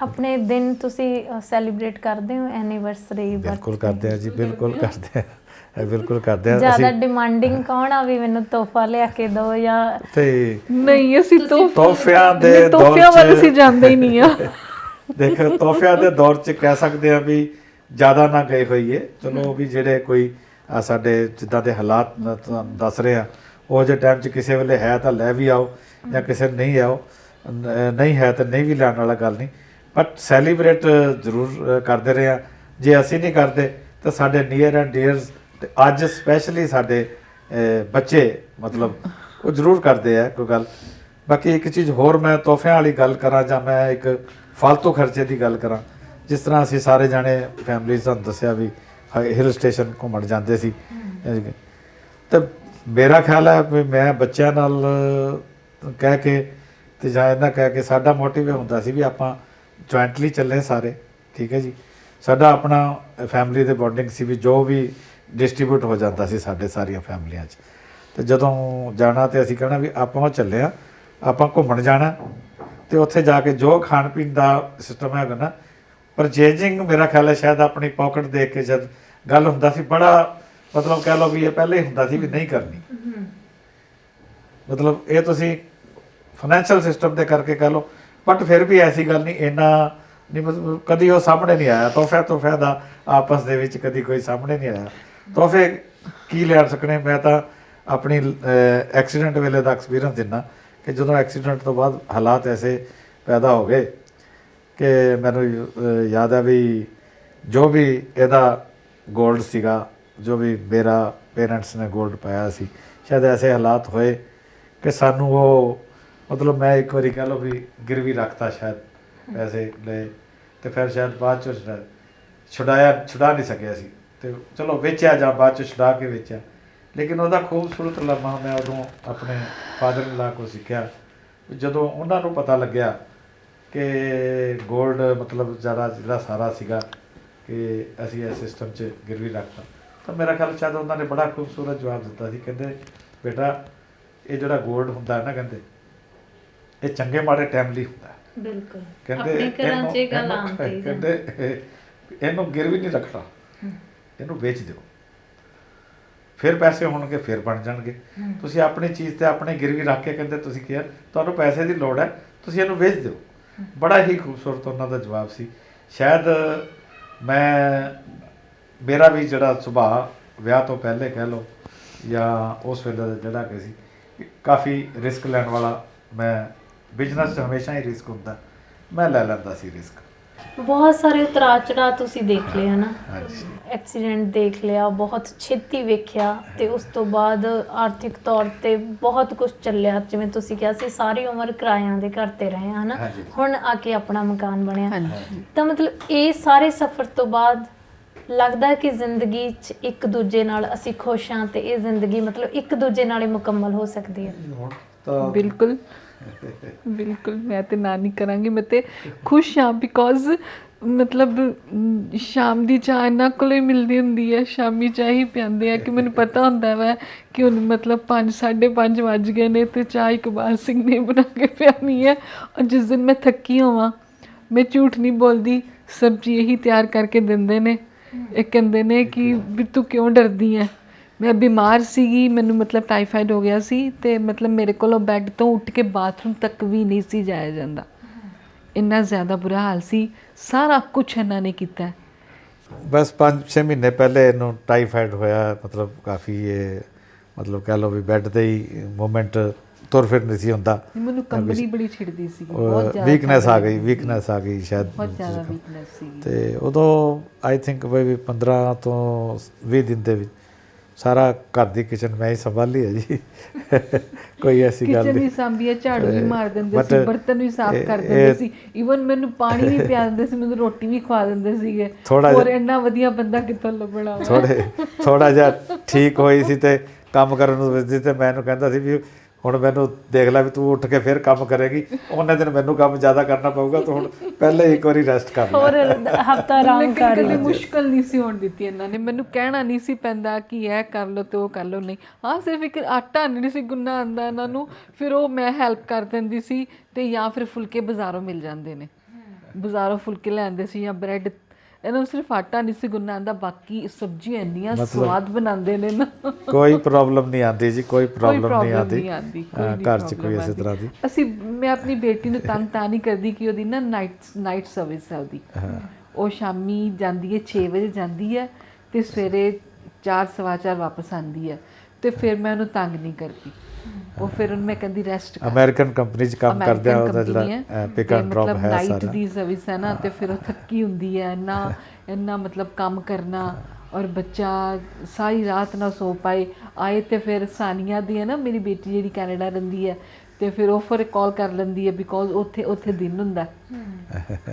ਆਪਣੇ ਦਿਨ ਤੁਸੀਂ ਸੈਲੀਬ੍ਰੇਟ ਕਰਦੇ ਹੋ ਐਨੀਵਰਸਰੀ? ਬਿਲਕੁਲ ਕਰਦੇ ਆ ਜੀ, ਬਿਲਕੁਲ ਕਰਦੇ ਆ, ਬਿਲਕੁਲ ਕਰਦੇ ਆ। ਜ਼ਿਆਦਾ ਡਿਮਾਂਡਿੰਗ ਕੌਣ ਆ ਵੀ ਮੈਨੂੰ ਤੋਹਫਾ ਲਿਆ ਕੇ ਦਿਓ ਜਾਂ? ਤੇ ਨਹੀਂ, ਅਸੀਂ ਤੋਹਫਿਆਂ ਦੇ ਤੋਹਫਿਆਂ ਵੱਲ ਅਸੀਂ ਜਾਂਦੇ ਹੀ ਨਹੀਂ ਆ। ਦੇਖੋ ਤੋਹਫਿਆਂ ਦੇ ਦੌਰ 'ਚ ਕਹਿ ਸਕਦੇ ਆ ਵੀ ਜ਼ਿਆਦਾ ਨਾ ਗਏ ਹੋਈਏ। ਚਲੋ ਵੀ ਜਿਹੜੇ ਕੋਈ ਸਾਡੇ ਜਿੱਦਾਂ ਦੇ ਹਾਲਾਤ ਤੁਹਾਨੂੰ ਦੱਸ ਰਹੇ ਆ, ਉਹ ਜਿਹੇ ਟਾਈਮ 'ਚ ਕਿਸੇ ਵੇਲੇ ਹੈ ਤਾਂ ਲੈ ਵੀ ਆਓ, ਜਾਂ ਕਿਸੇ ਨਹੀਂ ਆਓ, ਨਹੀਂ ਹੈ ਤਾਂ ਨਹੀਂ ਵੀ ਲੈਣ ਵਾਲਾ ਗੱਲ ਨਹੀਂ, ਬਟ ਸੈਲੀਬ੍ਰੇਟ ਜ਼ਰੂਰ ਕਰਦੇ ਰਹੇ ਆ। ਜੇ ਅਸੀਂ ਨਹੀਂ ਕਰਦੇ ਤਾਂ ਸਾਡੇ ਨੀਅਰ ਐਂਡ ਡੀਅਰਸ, ਤੇ ਅੱਜ ਸਪੈਸ਼ਲੀ ਸਾਡੇ ਬੱਚੇ ਮਤਲਬ ਉਹ ਜ਼ਰੂਰ ਕਰਦੇ ਆ ਕੋਈ ਗੱਲ। ਬਾਕੀ ਇੱਕ ਚੀਜ਼ ਹੋਰ, ਮੈਂ ਤੋਹਫਿਆਂ ਵਾਲੀ ਗੱਲ ਕਰਾਂ ਜਾਂ ਮੈਂ ਇੱਕ ਫालतू ਖਰਚੇ ਦੀ ਗੱਲ ਕਰਾਂ, ਜਿਸ ਤਰ੍ਹਾਂ ਅਸੀਂ ਸਾਰੇ ਜਾਣੇ ਫੈਮਿਲੀ ਤੁਹਾਨੂੰ ਦੱਸਿਆ ਵੀ ਹਿਲ ਸਟੇਸ਼ਨ ਘੁੰਮਣ ਜਾਂਦੇ ਸੀ, ਤਾਂ ਮੇਰਾ ਖਿਆਲ ਹੈ ਵੀ ਮੈਂ ਬੱਚਿਆਂ ਨਾਲ ਕਹਿ ਕੇ ਅਤੇ ਜਾਂ ਇਹਨਾਂ ਕਹਿ ਕੇ ਸਾਡਾ ਮੋਟਿਵ ਇਹ ਹੁੰਦਾ ਸੀ ਵੀ ਆਪਾਂ ਜੁਆਇੰਟਲੀ ਚੱਲੇ ਸਾਰੇ, ਠੀਕ ਹੈ ਜੀ। ਸਾਡਾ ਆਪਣਾ ਫੈਮਿਲੀ ਦੇ ਬੌਂਡਿੰਗ ਸੀ ਵੀ ਜੋ ਵੀ ਡਿਸਟਰੀਬਿਊਟ ਹੋ ਜਾਂਦਾ ਸੀ ਸਾਡੇ ਸਾਰੀਆਂ ਫੈਮਲੀਆਂ 'ਚ। ਅਤੇ ਜਦੋਂ ਜਾਣਾ ਤਾਂ ਅਸੀਂ ਕਹਿਣਾ ਵੀ ਆਪਾਂ ਉਹ ਚੱਲੇ ਹਾਂ, ਆਪਾਂ ਘੁੰਮਣ ਜਾਣਾ, ਅਤੇ ਉੱਥੇ ਜਾ ਕੇ ਜੋ ਖਾਣ ਪੀਣ ਦਾ ਸਿਸਟਮ ਹੈਗਾ ਨਾ, ਪਰਚੇਜਿੰਗ ਮੇਰਾ ਖਿਆਲ ਹੈ ਸ਼ਾਇਦ ਆਪਣੀ ਪੋਕਟ ਦੇਖ ਕੇ ਜਦ ਗੱਲ ਹੁੰਦਾ ਸੀ, ਬੜਾ ਮਤਲਬ ਕਹਿ ਲਓ ਵੀ ਇਹ ਪਹਿਲੇ ਹੁੰਦਾ ਸੀ ਵੀ ਨਹੀਂ ਕਰਨੀ। ਮਤਲਬ ਇਹ ਤੁਸੀਂ ਫਾਈਨੈਂਸ਼ੀਅਲ ਸਿਸਟਮ ਦੇ ਕਰਕੇ ਕਹਿ ਲਓ, ਬਟ ਫਿਰ ਵੀ ਐਸੀ ਗੱਲ ਨਹੀਂ, ਇੰਨਾ ਨਹੀਂ ਮਤਲਬ ਕਦੀ ਉਹ ਸਾਹਮਣੇ ਨਹੀਂ ਆਇਆ। ਤੋਹਫਿਆਂ ਦਾ ਆਪਸ ਦੇ ਵਿੱਚ ਕਦੀ ਕੋਈ ਸਾਹਮਣੇ ਨਹੀਂ ਆਇਆ। ਤੋਹਫੇ ਕੀ ਲੈ ਸਕਣੇ, ਮੈਂ ਤਾਂ ਆਪਣੀ ਐਕਸੀਡੈਂਟ ਵੇਲੇ ਦਾ ਐਕਸਪੀਰੀਅੰਸ ਦਿੰਦਾ ਕਿ ਜਦੋਂ ਐਕਸੀਡੈਂਟ ਤੋਂ ਬਾਅਦ ਹਾਲਾਤ ਐਸੇ ਪੈਦਾ ਹੋ ਗਏ ਕਿ ਮੈਨੂੰ ਯਾਦ ਹੈ ਵੀ ਜੋ ਵੀ ਇਹਦਾ ਗੋਲਡ ਸੀਗਾ, ਜੋ ਵੀ ਮੇਰਾ ਪੇਰੈਂਟਸ ਨੇ ਗੋਲਡ ਪਾਇਆ ਸੀ, ਸ਼ਾਇਦ ਐਸੇ ਹਾਲਾਤ ਹੋਏ ਕਿ ਸਾਨੂੰ ਉਹ ਮਤਲਬ ਮੈਂ ਇੱਕ ਵਾਰੀ ਕਹਿ ਲਓ ਵੀ ਗਿਰਵੀ ਰੱਖਤਾ, ਸ਼ਾਇਦ ਪੈਸੇ ਲਏ, ਅਤੇ ਫਿਰ ਸ਼ਾਇਦ ਬਾਅਦ 'ਚੋਂ ਛੁਡਾ ਨਹੀਂ ਸਕਿਆ ਸੀ, ਅਤੇ ਚਲੋ ਵੇਚਿਆ ਜਾਂ ਬਾਅਦ 'ਚ ਛੁਡਾ ਕੇ ਵੇਚਿਆ। ਲੇਕਿਨ ਉਹਦਾ ਖੂਬਸੂਰਤ ਲਮਹਾ ਮੈਂ ਉਦੋਂ ਆਪਣੇ ਫਾਦਰ ਇਨ ਲਾ ਕੋਲ ਸਿੱਖਿਆ। ਜਦੋਂ ਉਹਨਾਂ ਨੂੰ ਪਤਾ ਲੱਗਿਆ ਕਿ ਗੋਲਡ ਮਤਲਬ ਜਿਹੜਾ ਸਾਰਾ ਸੀਗਾ ਕਿ ਅਸੀਂ ਇਸ ਸਿਸਟਮ 'ਚ ਗਿਰਵੀ ਰੱਖਤਾ, ਤਾਂ ਮੇਰਾ ਖਿਆਲ ਸ਼ਾਇਦ ਉਹਨਾਂ ਨੇ ਬੜਾ ਖੂਬਸੂਰਤ ਜਵਾਬ ਦਿੱਤਾ ਸੀ। ਕਹਿੰਦੇ ਬੇਟਾ ਇਹ ਜਿਹੜਾ ਗੋਲਡ ਹੁੰਦਾ ਨਾ, ਕਹਿੰਦੇ ਇਹ ਚੰਗੇ ਮਾੜੇ ਟਾਈਮ ਲਈ ਹੁੰਦਾ। ਬਿਲਕੁਲ, ਕਹਿੰਦੇ ਆਪਣੇ ਘਰਾਂ 'ਚ ਇਹ ਗੱਲ ਆਮ ਕਹੀ ਜਾਂਦੀ। ਕਹਿੰਦੇ ਇਹਨੂੰ ਗਿਰਵੀ ਨਹੀਂ ਰੱਖਣਾ, ਇਹਨੂੰ ਵੇਚ ਦਿਓ, ਫਿਰ ਪੈਸੇ ਹੋਣਗੇ, ਫਿਰ ਬਣ ਜਾਣਗੇ। ਤੁਸੀਂ ਆਪਣੀ ਚੀਜ਼ 'ਤੇ ਆਪਣੇ ਗਿਰਵੀ ਰੱਖ ਕੇ ਕਹਿੰਦੇ ਤੁਸੀਂ ਕਿਹਾ ਤੁਹਾਨੂੰ ਪੈਸੇ ਦੀ ਲੋੜ ਹੈ, ਤੁਸੀਂ ਇਹਨੂੰ ਵੇਚ ਦਿਓ। ਬੜਾ ਹੀ ਖੂਬਸੂਰਤ ਉਹਨਾਂ ਦਾ ਜਵਾਬ ਸੀ। ਸ਼ਾਇਦ ਮੇਰਾ ਵੀ ਜਿਹੜਾ ਸੁਭਾਅ ਵਿਆਹ ਤੋਂ ਪਹਿਲੇ ਕਹਿ ਲਓ ਜਾਂ ਉਸ ਵੇਲੇ ਦਾ ਜਿਹੜਾ ਕਿ ਸੀ, ਕਾਫੀ ਰਿਸਕ ਲੈਣ ਵਾਲਾ। ਮੈਂ ਬਿਜ਼ਨਸ 'ਚ ਹਮੇਸ਼ਾ ਹੀ ਰਿਸਕ ਹੁੰਦਾ, ਮੈਂ ਲੈ ਲੈਂਦਾ ਸੀ ਰਿਸਕ। ਬਹੁਤ ਸਾਰੇ ਉਤਰਾਅ ਚੜਾਅ ਤੁਸੀਂ ਦੇਖ ਲਏ ਹੈ ਨਾ, ਹਾਂਜੀ, ਐਕਸੀਡੈਂਟ ਦੇਖ ਲਿਆ, ਬਹੁਤ ਛੇਤੀ ਵੇਖਿਆ, ਤੇ ਉਸ ਤੋਂ ਬਾਅਦ ਆਰਥਿਕ ਤੌਰ ਤੇ ਬਹੁਤ ਕੁਝ ਚੱਲਿਆ। ਜਿਵੇਂ ਤੁਸੀਂ ਕਿਹਾ ਸੀ ਸਾਰੀ ਉਮਰ ਕਿਰਾਇਆਂ ਦੇ ਘਰ ਤੇ ਰਹੇ ਹੈ ਨਾ, ਹਾਂਜੀ। ਹੁਣ ਆ ਕੇ ਆਪਣਾ ਮਕਾਨ ਬਣਿਆ। ਹਾਂਜੀ। ਤਾਂ ਮਤਲਬ ਇਹ ਸਾਰੇ ਸਫ਼ਰ ਤੋਂ ਬਾਅਦ ਲੱਗਦਾ ਕਿ ਜ਼ਿੰਦਗੀ 'ਚ ਇੱਕ ਦੂਜੇ ਨਾਲ ਅਸੀਂ ਖੁਸ਼ ਹਾਂ, ਤੇ ਇਹ ਜ਼ਿੰਦਗੀ ਮਤਲਬ ਇੱਕ ਦੂਜੇ ਨਾਲ ਹੀ ਮੁਕੰਮਲ ਹੋ ਸਕਦੀ ਹੈ। ਹੁਣ ਤਾਂ ਬਿਲਕੁਲ ਬਿਲਕੁਲ, ਮੈਂ ਤੇ ਨਾ ਨਹੀਂ ਕਰਾਂਗੀ। ਮੈਂ ਤੇ ਖੁਸ਼ ਹਾਂ ਬਿਕੋਜ਼ ਮਤਲਬ ਸ਼ਾਮ ਦੀ ਚਾਹ ਇਹਨਾਂ ਕੋਲੋਂ ਹੀ ਮਿਲਦੀ ਹੁੰਦੀ ਹੈ, ਸ਼ਾਮੀ ਚਾਹ ਹੀ ਪਿਆਉਂਦੇ ਆ ਕਿ ਮੈਨੂੰ ਪਤਾ ਹੁੰਦਾ ਵਾ ਕਿ ਹੁਣ ਮਤਲਬ 5:30 ਵੱਜ ਗਏ ਨੇ ਅਤੇ ਚਾਹ ਇਕਬਾਲ ਸਿੰਘ ਨੇ ਬਣਾ ਕੇ ਪਿਆਉਣੀ ਹੈ। ਔਰ ਜਿਸ ਦਿਨ ਮੈਂ ਥੱਕੀ ਹੋਵਾਂ, ਮੈਂ ਝੂਠ ਨਹੀਂ ਬੋਲਦੀ, ਸਬਜ਼ੀ ਇਹੀ ਤਿਆਰ ਕਰਕੇ ਦਿੰਦੇ ਨੇ। ਇਹ ਕਹਿੰਦੇ ਨੇ ਕਿ ਵੀ ਤੂੰ ਕਿਉਂ ਡਰਦੀ ਹੈ। ਮੈਂ ਬਿਮਾਰ ਸੀਗੀ, ਮੈਨੂੰ ਮਤਲਬ ਟਾਈਫਾਈਡ ਹੋ ਗਿਆ ਸੀ, ਅਤੇ ਮਤਲਬ ਮੇਰੇ ਕੋਲੋਂ ਬੈੱਡ ਤੋਂ ਉੱਠ ਕੇ ਬਾਥਰੂਮ ਤੱਕ ਵੀ ਨਹੀਂ ਸੀ ਜਾਇਆ ਜਾਂਦਾ, ਇੰਨਾ ਜ਼ਿਆਦਾ ਬੁਰਾ ਹਾਲ ਸੀ। ਸਾਰਾ ਕੁਛ ਇਹਨਾਂ ਨੇ ਕੀਤਾ। ਬਸ 5-6 ਮਹੀਨੇ ਪਹਿਲੇ ਇਹਨੂੰ ਟਾਈਫਾਈਡ ਹੋਇਆ, ਮਤਲਬ ਕਾਫੀ ਇਹ ਮਤਲਬ ਕਹਿ ਲਓ ਵੀ ਬੈੱਡ ਤੇ ਹੀ ਮੂਵਮੈਂਟ ਤੁਰ ਫਿਰ ਨਹੀਂ ਸੀ ਹੁੰਦਾ। ਮੈਨੂੰ ਕੰਬਣੀ ਬੜੀ ਛਿੜਦੀ ਸੀ, ਬਹੁਤ ਜ਼ਿਆਦਾ ਵੀਕਨੈਸ ਆ ਗਈ, ਵੀਕਨੈਸ ਆ ਗਈ ਸ਼ਾਇਦ। ਬਹੁਤ ਜ਼ਿਆਦਾ ਵੀਕਨੈਸ ਸੀ। ਤੇ ਉਦੋਂ ਆਈ ਥਿੰਕ ਵੀ 15 ਤੋਂ 20 ਦਿਨ ਦੇ ਵਿੱਚ ਸਾਰਾ ਘਰ ਦੀ ਕਿਚਨ ਮੈਂ ਹੀ ਸੰਭਾਲੀ ਹੈ ਜੀ। ਕੋਈ ਐਸੀ ਗੱਲ ਕਿਚਨ ਨਹੀਂ। ਵੀ ਸਾਂਭੀ ਹੈ, ਝਾੜੂ ਵੀ ਮਾਰ ਦਿੰਦੇ ਸੀ, ਬਰਤਨ ਵੀ ਸਾਫ਼ ਕਰ ਦਿੰਦੇ ਸੀ, ਈਵਨ ਮੈਨੂੰ ਪਾਣੀ ਵੀ ਪਿਆ ਦਿੰਦੇ ਸੀ, ਮੈਨੂੰ ਰੋਟੀ ਵੀ ਖਵਾ ਦਿੰਦੇ ਸੀਗੇ। ਹੋਰ ਇੰਨਾ ਵਧੀਆ ਬੰਦਾ ਕਿੱਥੋਂ ਲੱਭਣਾ। ਥੋੜਾ ਜਿਹਾ ਠੀਕ ਹੋਈ ਸੀ ਤੇ ਕੰਮ ਕਰਨ ਨੂੰ ਵਸਦੀ, ਤੇ ਮੈਨੂੰ ਕਹਿੰਦਾ ਸੀ ਵੀ ਹੁਣ ਮੈਨੂੰ ਦੇਖ ਲੈ ਵੀ ਤੂੰ ਉੱਠ ਕੇ ਫਿਰ ਕੰਮ ਕਰੇਗੀ, ਉਹਨੇ ਦਿਨ ਮੈਨੂੰ ਕੰਮ ਜ਼ਿਆਦਾ ਕਰਨਾ ਪਊਗਾ, ਤੂੰ ਹੁਣ ਪਹਿਲੇ ਇੱਕ ਵਾਰੀ ਰੈਸਟ ਕਰ ਲੈ। ਹੋਰ ਹਫਤਾ ਆਰਾਮ ਕਰ ਕਦੇ ਮੁਸ਼ਕਲ ਨਹੀਂ ਸੀ ਹੋਣ ਦਿੱਤੀ ਇਹਨਾਂ ਨੇ, ਮੈਨੂੰ ਕਹਿਣਾ ਨਹੀਂ ਸੀ ਪੈਂਦਾ ਕਿ ਇਹ ਕਰ ਲਓ ਤੇ ਉਹ ਕਰ ਲਓ। ਨਹੀਂ, ਹਾਂ ਸਿਰਫ ਇੱਕ ਆਟਾ ਨਹੀਂ ਸੀ ਗੁੰਨਣਾ ਆਉਂਦਾ ਇਹਨਾਂ ਨੂੰ, ਫਿਰ ਉਹ ਮੈਂ ਹੈਲਪ ਕਰ ਦਿੰਦੀ ਸੀ। ਤੇ ਜਾਂ ਫਿਰ ਫੁਲਕੇ ਬਾਜ਼ਾਰੋਂ ਮਿਲ ਜਾਂਦੇ ਨੇ, ਬਾਜ਼ਾਰੋਂ ਫੁਲਕੇ ਲੈਂਦੇ ਸੀ ਜਾਂ ਬ੍ਰੈਡ। ਇਹਨਾਂ ਨੂੰ ਸਿਰਫ ਆਟਾ ਨਹੀਂ ਸੀ ਗੁੰਨਣਾ ਆਉਂਦਾ, ਬਾਕੀ ਸਬਜ਼ੀਆਂ ਇੰਨੀਆਂ ਸਵਾਦ ਬਣਾਉਂਦੇ ਨੇ ਨਾ, ਕੋਈ ਪ੍ਰੋਬਲਮ ਨਹੀਂ ਆਉਂਦੀ ਜੀ, ਕੋਈ ਪ੍ਰੋਬਲਮ ਨਹੀਂ ਆਉਂਦੀ ਘਰ 'ਚ ਕੋਈ ਇਸੇ ਤਰ੍ਹਾਂ ਦੀ। ਮੈਂ ਆਪਣੀ ਬੇਟੀ ਨੂੰ ਤੰਗ ਤਾਂ ਨਹੀਂ ਕਰਦੀ ਕਿ ਉਹਦੀ ਨਾ ਨਾਈਟ ਸਰਵਿਸ ਹੈ ਉਹਦੀ। ਉਹ ਸ਼ਾਮੀ ਜਾਂਦੀ ਹੈ 6 ਵਜੇ ਜਾਂਦੀ ਹੈ ਤੇ ਸਵੇਰੇ 4 ਸਵਾ 4 ਵਾਪਸ ਆਉਂਦੀ ਹੈ, ਤੇ ਫਿਰ ਮੈਂ ਉਹਨੂੰ ਤੰਗ ਨਹੀਂ ਕਰਦੀ। ਉਹ ਫਿਰ ਉਹਨੂੰ ਮੈਂ ਕਹਿੰਦੀ ਰੈਸਟ ਕਰ। ਅਮਰੀਕਨ ਕੰਪਨੀ 'ਚ ਕੰਮ ਕਰਦੇ ਆ, ਉਹਦਾ ਜਿਹੜਾ ਪਿਕ ਐਂਡ ਡ੍ਰੌਪ ਹੈ ਸਾਰਾ ਨਾਈਟ ਦੀ ਸਰਵਿਸ ਹੈ ਨਾ, ਤੇ ਫਿਰ ਉਹ ਥੱਕੀ ਹੁੰਦੀ ਹੈ ਇੰਨਾ ਮਤਲਬ ਕੰਮ ਕਰਨਾ, ਔਰ ਬੱਚਾ ਸਾਰੀ ਰਾਤ ਨਾ ਸੋ ਪਾਏ। ਆਏ ਤੇ ਫਿਰ ਸਾਨੀਆ ਦੀ ਹੈ ਨਾ ਮੇਰੀ ਬੇਟੀ ਜਿਹੜੀ ਕੈਨੇਡਾ ਰਹਿੰਦੀ ਹੈ, ਤੇ ਫਿਰ ਉਹ ਫਿਰ ਕਾਲ ਕਰ ਲੈਂਦੀ ਹੈ, ਬਿਕੋਜ਼ ਉੱਥੇ ਦਿਨ ਹੁੰਦਾ।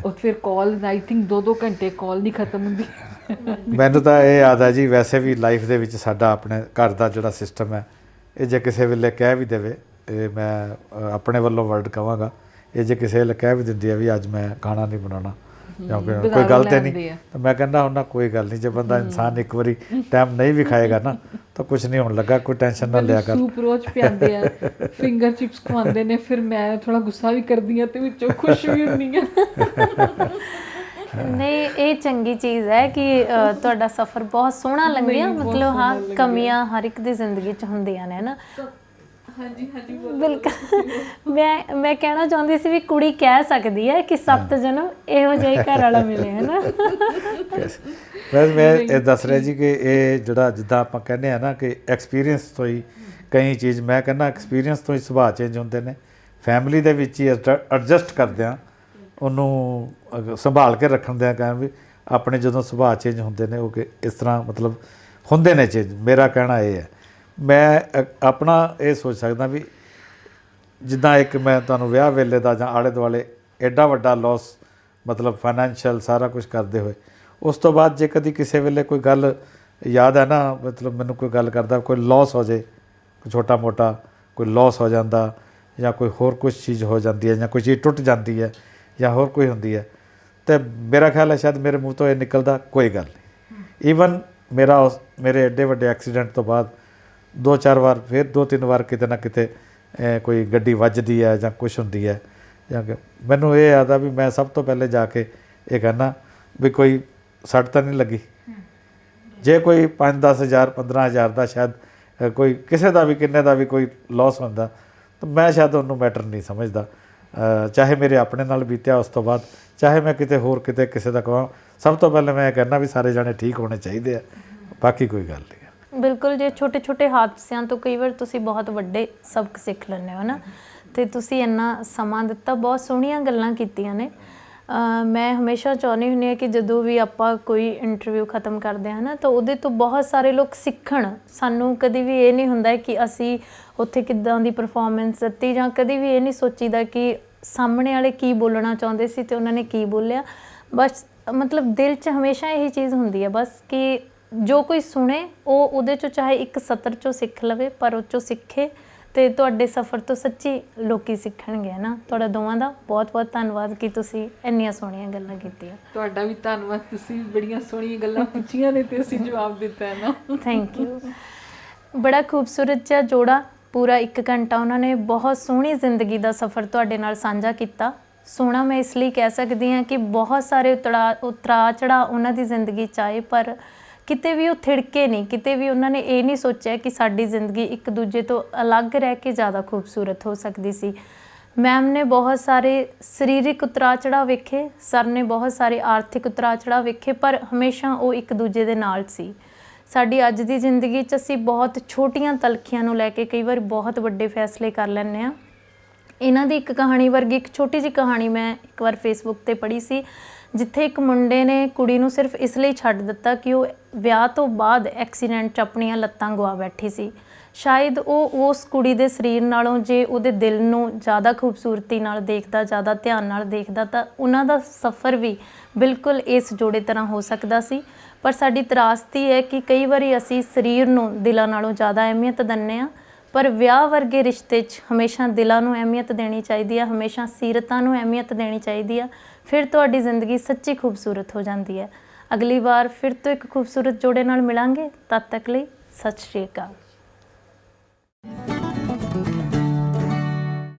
ਉਹ ਫਿਰ ਕਾਲ ਆਈ ਥਿੰਕ 2-2 ਘੰਟੇ ਕਾਲ ਨਹੀਂ ਖਤਮ ਹੁੰਦੀ। ਮੈਨੂੰ ਤਾਂ ਇਹ ਯਾਦ ਹੈ ਜੀ, ਵੈਸੇ ਵੀ ਲਾਈਫ ਦੇ ਵਿੱਚ ਸਾਡਾ ਆਪਣੇ ਘਰ ਦਾ ਜਿਹੜਾ ਸਿਸਟਮ ਹੈ, ਇਹ ਜੇ ਕਿਸੇ ਵੇਲੇ ਕਹਿ ਵੀ ਦੇਵੇ, ਇਹ ਮੈਂ ਆਪਣੇ ਵੱਲੋਂ ਵਰਡ ਕਹਾਂਗਾ, ਇਹ ਜੇ ਕਿਸੇ ਵੇਲੇ ਕਹਿ ਵੀ ਦਿੰਦੀ ਹੈ ਵੀ ਅੱਜ ਮੈਂ ਖਾਣਾ ਨਹੀਂ ਬਣਾਉਣਾ ਜਾਂ ਕੋਈ ਗੱਲ ਤੇ ਨਹੀਂ, ਤਾਂ ਮੈਂ ਕਹਿੰਦਾ ਹੁੰਦਾ ਕੋਈ ਗੱਲ ਨਹੀਂ, ਜੇ ਬੰਦਾ ਇਨਸਾਨ ਇੱਕ ਵਾਰੀ ਟਾਈਮ ਨਹੀਂ ਵੀ ਖਾਏਗਾ ਨਾ ਤਾਂ ਕੁਝ ਨਹੀਂ ਹੋਣ ਲੱਗਾ, ਕੋਈ ਟੈਨਸ਼ਨ ਨਾ ਲਿਆ ਕਰ। ਸੂਪ ਰੋਜ਼ ਪਿਆਉਂਦੇ ਆ, ਫਿੰਗਰ ਚਿਪਸ ਖਵਾਉਂਦੇ ਨੇ, ਫਿਰ ਮੈਂ ਥੋੜਾ ਗੁੱਸਾ ਵੀ ਕਰਦੀ ਹਾਂ ਤੇ ਵਿੱਚੋਂ ਖੁਸ਼ ਵੀ ਹੁੰਦੀ ਹਾਂ। ਨਹੀਂ, ਇਹ ਚੰਗੀ ਚੀਜ਼ ਹੈ ਕਿ ਤੁਹਾਡਾ ਸਫ਼ਰ ਬਹੁਤ ਸੋਹਣਾ ਲੰਘਿਆ। ਮਤਲਬ ਹਾਂ, ਕਮੀਆਂ ਹਰ ਇੱਕ ਦੀ ਜ਼ਿੰਦਗੀ 'ਚ ਹੁੰਦੀਆਂ ਨੇ ਨਾ। ਹਾਂਜੀ ਬਿਲਕੁਲ। ਮੈਂ ਕਹਿਣਾ ਚਾਹੁੰਦੀ ਸੀ ਵੀ ਕੁੜੀ ਕਹਿ ਸਕਦੀ ਹੈ ਕਿ 7 ਜਨਮ ਇਹੋ ਜਿਹੇ ਘਰ ਵਾਲਾ ਮਿਲੇ, ਹੈ ਨਾ। ਮੈਂ ਇਹ ਦੱਸ ਰਿਹਾ ਜੀ ਕਿ ਇਹ ਜਿਹੜਾ ਜਿੱਦਾਂ ਆਪਾਂ ਕਹਿੰਦੇ ਆ ਨਾ ਕਿ ਐਕਸਪੀਰੀਅੰਸ ਤੋਂ ਹੀ ਕਈ ਚੀਜ਼, ਮੈਂ ਕਹਿੰਦਾ ਐਕਸਪੀਰੀਅੰਸ ਤੋਂ ਹੀ ਸੁਭਾਅ ਚੇਂਜ ਹੁੰਦੇ ਨੇ। ਫੈਮਿਲੀ ਦੇ ਵਿੱਚ ਹੀ ਐਡਜਸਟ ਕਰਦਿਆਂ ਉਹਨੂੰ ਸੰਭਾਲ ਕੇ ਰੱਖਣ ਦਿਆਂ ਕਹਿਣ ਵੀ ਆਪਣੇ ਜਦੋਂ ਸੁਭਾਅ ਚੇਂਜ ਹੁੰਦੇ ਨੇ ਉਹ ਕਿ ਇਸ ਤਰ੍ਹਾਂ ਮਤਲਬ ਹੁੰਦੇ ਨੇ ਚੇਂਜ। ਮੇਰਾ ਕਹਿਣਾ ਇਹ ਹੈ, ਮੈਂ ਆਪਣਾ ਇਹ ਸੋਚ ਸਕਦਾ ਵੀ ਜਿੱਦਾਂ ਇੱਕ ਮੈਂ ਤੁਹਾਨੂੰ ਵਿਆਹ ਵੇਲੇ ਦਾ ਜਾਂ ਆਲੇ ਦੁਆਲੇ ਐਡਾ ਵੱਡਾ ਲੋਸ ਮਤਲਬ ਫਾਈਨੈਂਸ਼ੀਅਲ ਸਾਰਾ ਕੁਝ ਕਰਦੇ ਹੋਏ, ਉਸ ਤੋਂ ਬਾਅਦ ਜੇ ਕਦੀ ਕਿਸੇ ਵੇਲੇ ਕੋਈ ਗੱਲ ਯਾਦ ਹੈ ਨਾ, ਮਤਲਬ ਮੈਨੂੰ ਕੋਈ ਗੱਲ ਕਰਦਾ, ਕੋਈ ਲੋਸ ਹੋ ਜਾਏ, ਕੋਈ ਛੋਟਾ ਮੋਟਾ ਕੋਈ ਲੋਸ ਹੋ ਜਾਂਦਾ ਜਾਂ ਕੋਈ ਹੋਰ ਕੁਛ ਚੀਜ਼ ਹੋ ਜਾਂਦੀ ਹੈ ਜਾਂ ਕੋਈ ਚੀਜ਼ ਟੁੱਟ ਜਾਂਦੀ ਹੈ ਜਾਂ ਹੋਰ ਕੋਈ ਹੁੰਦੀ ਹੈ, ਤੇ ਮੇਰਾ ਖਿਆਲ ਹੈ ਸ਼ਾਇਦ ਮੇਰੇ ਮੂੰਹ ਤੋਂ ਇਹ ਨਿਕਲਦਾ ਕੋਈ ਗੱਲ ਨਹੀਂ। ਈਵਨ ਮੇਰੇ ਐਡੇ ਵੱਡੇ ਐਕਸੀਡੈਂਟ ਤੋਂ ਬਾਅਦ 2-4 ਵਾਰ ਫਿਰ 2-3 ਵਾਰ ਕਿਤੇ ਨਾ ਕਿਤੇ ਕੋਈ ਗੱਡੀ ਵੱਜਦੀ ਹੈ ਜਾਂ ਕੁਛ ਹੁੰਦੀ ਹੈ, ਜਾਂ ਮੈਨੂੰ ਇਹ ਯਾਦ ਆ ਵੀ ਮੈਂ ਸਭ ਤੋਂ ਪਹਿਲੇ ਜਾ ਕੇ ਇਹ ਕਹਿੰਦਾ ਵੀ ਕੋਈ ਸੱਟ ਤਾਂ ਨਹੀਂ ਲੱਗੀ। ਜੇ ਕੋਈ 5-10 ਹਜ਼ਾਰ 15 ਹਜ਼ਾਰ ਦਾ ਸ਼ਾਇਦ ਕੋਈ ਕਿਸੇ ਦਾ ਵੀ ਕਿੰਨੇ ਦਾ ਵੀ ਕੋਈ ਲੋਸ ਹੁੰਦਾ ਤਾਂ ਮੈਂ ਸ਼ਾਇਦ ਉਹਨੂੰ ਮੈਟਰ ਨਹੀਂ ਸਮਝਦਾ, ਚਾਹੇ ਮੇਰੇ ਆਪਣੇ ਨਾਲ ਬੀਤਿਆ ਉਸ ਤੋਂ ਬਾਅਦ, ਚਾਹੇ ਮੈਂ ਕਿਤੇ ਹੋਰ ਕਿਤੇ ਕਿਸੇ ਦਾ ਕਹਾਂ। ਸਭ ਤੋਂ ਪਹਿਲੇ ਮੈਂ ਇਹ ਕਹਿੰਦਾ ਵੀ ਸਾਰੇ ਜਾਣੇ ਠੀਕ ਹੋਣੇ ਚਾਹੀਦੇ ਆ, ਬਾਕੀ ਕੋਈ ਗੱਲ ਨਹੀਂ। ਬਿਲਕੁਲ, ਜੇ ਛੋਟੇ ਛੋਟੇ ਹਾਦਸਿਆਂ ਤੋਂ ਕਈ ਵਾਰ ਤੁਸੀਂ ਬਹੁਤ ਵੱਡੇ ਸਬਕ ਸਿੱਖ ਲੈਂਦੇ ਹੋ ਨਾ, ਅਤੇ ਤੁਸੀਂ ਇੰਨਾ ਸਮਾਂ ਦਿੱਤਾ, ਬਹੁਤ ਸੋਹਣੀਆਂ ਗੱਲਾਂ ਕੀਤੀਆਂ ਨੇ। ਮੈਂ ਹਮੇਸ਼ਾ ਚਾਹੁੰਦੀ ਹੁੰਦੀ ਹਾਂ ਕਿ ਜਦੋਂ ਵੀ ਆਪਾਂ ਕੋਈ ਇੰਟਰਵਿਊ ਖ਼ਤਮ ਕਰਦੇ ਹਾਂ ਨਾ, ਤਾਂ ਉਹਦੇ ਤੋਂ ਬਹੁਤ ਸਾਰੇ ਲੋਕ ਸਿੱਖਣ। ਸਾਨੂੰ ਕਦੀ ਵੀ ਇਹ ਨਹੀਂ ਹੁੰਦਾ ਕਿ ਅਸੀਂ ਉੱਥੇ ਕਿੱਦਾਂ ਦੀ ਪਰਫੋਰਮੈਂਸ ਦਿੱਤੀ, ਜਾਂ ਕਦੀ ਵੀ ਇਹ ਨਹੀਂ ਸੋਚੀਦਾ ਕਿ ਸਾਹਮਣੇ ਵਾਲੇ ਕੀ ਬੋਲਣਾ ਚਾਹੁੰਦੇ ਸੀ ਅਤੇ ਉਹਨਾਂ ਨੇ ਕੀ ਬੋਲਿਆ। ਬਸ ਮਤਲਬ ਦਿਲ 'ਚ ਹਮੇਸ਼ਾ ਇਹੀ ਚੀਜ਼ ਹੁੰਦੀ ਹੈ ਬਸ ਕਿ ਜੋ ਕੋਈ ਸੁਣੇ ਉਹ ਉਹਦੇ 'ਚੋਂ ਚਾਹੇ ਇੱਕ ਸਤਰ 'ਚੋਂ ਸਿੱਖ ਲਵੇ, ਪਰ ਉਹ 'ਚੋਂ ਸਿੱਖੇ। ਅਤੇ ਤੁਹਾਡੇ ਸਫ਼ਰ ਤੋਂ ਸੱਚੀ ਲੋਕ ਸਿੱਖਣਗੇ ਨਾ। ਤੁਹਾਡਾ ਦੋਵਾਂ ਦਾ ਬਹੁਤ ਬਹੁਤ ਧੰਨਵਾਦ ਕਿ ਤੁਸੀਂ ਇੰਨੀਆਂ ਸੋਹਣੀਆਂ ਗੱਲਾਂ ਕੀਤੀਆਂ। ਤੁਹਾਡਾ ਵੀ ਧੰਨਵਾਦ, ਤੁਸੀਂ ਬੜੀਆਂ ਸੋਹਣੀਆਂ ਗੱਲਾਂ ਪੁੱਛੀਆਂ ਨੇ ਅਤੇ ਅਸੀਂ ਜਵਾਬ ਦਿੱਤਾ ਹੈ ਨਾ। Thank you. ਬੜਾ ਖੂਬਸੂਰਤ ਜਿਹਾ ਜੋੜਾ, ਪੂਰਾ 1 ਘੰਟਾ ਉਹਨਾਂ ਨੇ ਬਹੁਤ ਸੋਹਣੀ ਜ਼ਿੰਦਗੀ ਦਾ ਸਫ਼ਰ ਤੁਹਾਡੇ ਨਾਲ ਸਾਂਝਾ ਕੀਤਾ। ਸੋਹਣਾ ਮੈਂ ਇਸ ਲਈ ਕਹਿ ਸਕਦੀ ਹਾਂ ਕਿ ਬਹੁਤ ਸਾਰੇ ਉਤਰਾਅ ਚੜ੍ਹਾਅ ਉਹਨਾਂ ਦੀ ਜ਼ਿੰਦਗੀ 'ਚ ਆਏ, ਪਰ ਕਿਤੇ ਵੀ ਉਹ ਥਿੜਕੇ ਨਹੀਂ। ਕਿਤੇ ਵੀ ਉਹਨਾਂ ਨੇ ਇਹ ਨਹੀਂ ਸੋਚਿਆ ਕਿ ਸਾਡੀ ਜ਼ਿੰਦਗੀ ਇੱਕ ਦੂਜੇ ਤੋਂ ਅਲੱਗ ਰਹਿ ਕੇ ਜ਼ਿਆਦਾ ਖੂਬਸੂਰਤ ਹੋ ਸਕਦੀ ਸੀ। ਮੈਮ ਨੇ ਬਹੁਤ ਸਾਰੇ ਸਰੀਰਕ ਉਤਰਾਅ ਚੜ੍ਹਾਅ ਵੇਖੇ, ਸਰ ਨੇ ਬਹੁਤ ਸਾਰੇ ਆਰਥਿਕ ਉਤਰਾਅ ਚੜ੍ਹਾਅ ਵੇਖੇ, ਪਰ ਹਮੇਸ਼ਾ ਉਹ ਇੱਕ ਦੂਜੇ ਦੇ ਨਾਲ ਸੀ। ਸਾਡੀ ਅੱਜ ਦੀ ਜ਼ਿੰਦਗੀ 'ਚ ਅਸੀਂ ਬਹੁਤ ਛੋਟੀਆਂ ਤਲਖੀਆਂ ਨੂੰ ਲੈ ਕੇ ਕਈ ਵਾਰ ਬਹੁਤ ਵੱਡੇ ਫੈਸਲੇ ਕਰ ਲੈਂਦੇ ਹਾਂ। ਇਹਨਾਂ ਦੀ ਇੱਕ ਕਹਾਣੀ ਵਰਗੀ ਇੱਕ ਛੋਟੀ ਜਿਹੀ ਕਹਾਣੀ ਮੈਂ ਇੱਕ ਵਾਰ ਫੇਸਬੁੱਕ ਤੇ ਪੜ੍ਹੀ ਸੀ, ਜਿੱਥੇ ਇੱਕ ਮੁੰਡੇ ਨੇ ਕੁੜੀ ਨੂੰ ਸਿਰਫ ਇਸ ਲਈ ਛੱਡ ਦਿੱਤਾ ਕਿ ਉਹ ਵਿਆਹ ਤੋਂ ਬਾਅਦ ਐਕਸੀਡੈਂਟ 'ਚ ਆਪਣੀਆਂ ਲੱਤਾਂ ਗਵਾ ਬੈਠੀ ਸੀ। ਸ਼ਾਇਦ ਉਹ ਉਸ ਕੁੜੀ ਦੇ ਸਰੀਰ ਨਾਲੋਂ ਜੇ ਉਹਦੇ ਦਿਲ ਨੂੰ ਜ਼ਿਆਦਾ ਖੂਬਸੂਰਤੀ ਨਾਲ ਦੇਖਦਾ, ਜ਼ਿਆਦਾ ਧਿਆਨ ਨਾਲ ਦੇਖਦਾ, ਤਾਂ ਉਹਨਾਂ ਦਾ ਸਫ਼ਰ ਵੀ ਬਿਲਕੁਲ ਇਸ ਜੋੜੇ ਤਰ੍ਹਾਂ ਹੋ ਸਕਦਾ ਸੀ। ਪਰ ਸਾਡੀ ਤਰਾਸਦੀ ਹੈ ਕਿ ਕਈ ਵਾਰੀ ਅਸੀਂ ਸਰੀਰ ਨੂੰ ਦਿਲਾਂ ਨਾਲੋਂ ਜ਼ਿਆਦਾ ਅਹਿਮੀਅਤ ਦਿੰਦੇ ਹਾਂ, ਪਰ ਵਿਆਹ ਵਰਗੇ ਰਿਸ਼ਤੇ 'ਚ ਹਮੇਸ਼ਾ ਦਿਲਾਂ ਨੂੰ ਅਹਿਮੀਅਤ ਦੇਣੀ ਚਾਹੀਦੀ ਹੈ, ਹਮੇਸ਼ਾ ਸੀਰਤਾਂ ਨੂੰ ਅਹਿਮੀਅਤ ਦੇਣੀ ਚਾਹੀਦੀ ਹੈ। ਫਿਰ ਤੁਹਾਡੀ ਜ਼ਿੰਦਗੀ ਸੱਚੀ ਖੂਬਸੂਰਤ ਹੋ ਜਾਂਦੀ ਹੈ। ਅਗਲੀ ਵਾਰ ਫਿਰ ਤੋਂ ਇੱਕ ਖੂਬਸੂਰਤ ਜੋੜੇ ਨਾਲ ਮਿਲਾਂਗੇ। ਤਦ ਤੱਕ ਲਈ ਸਤਿ ਸ਼੍ਰੀ ਅਕਾਲ।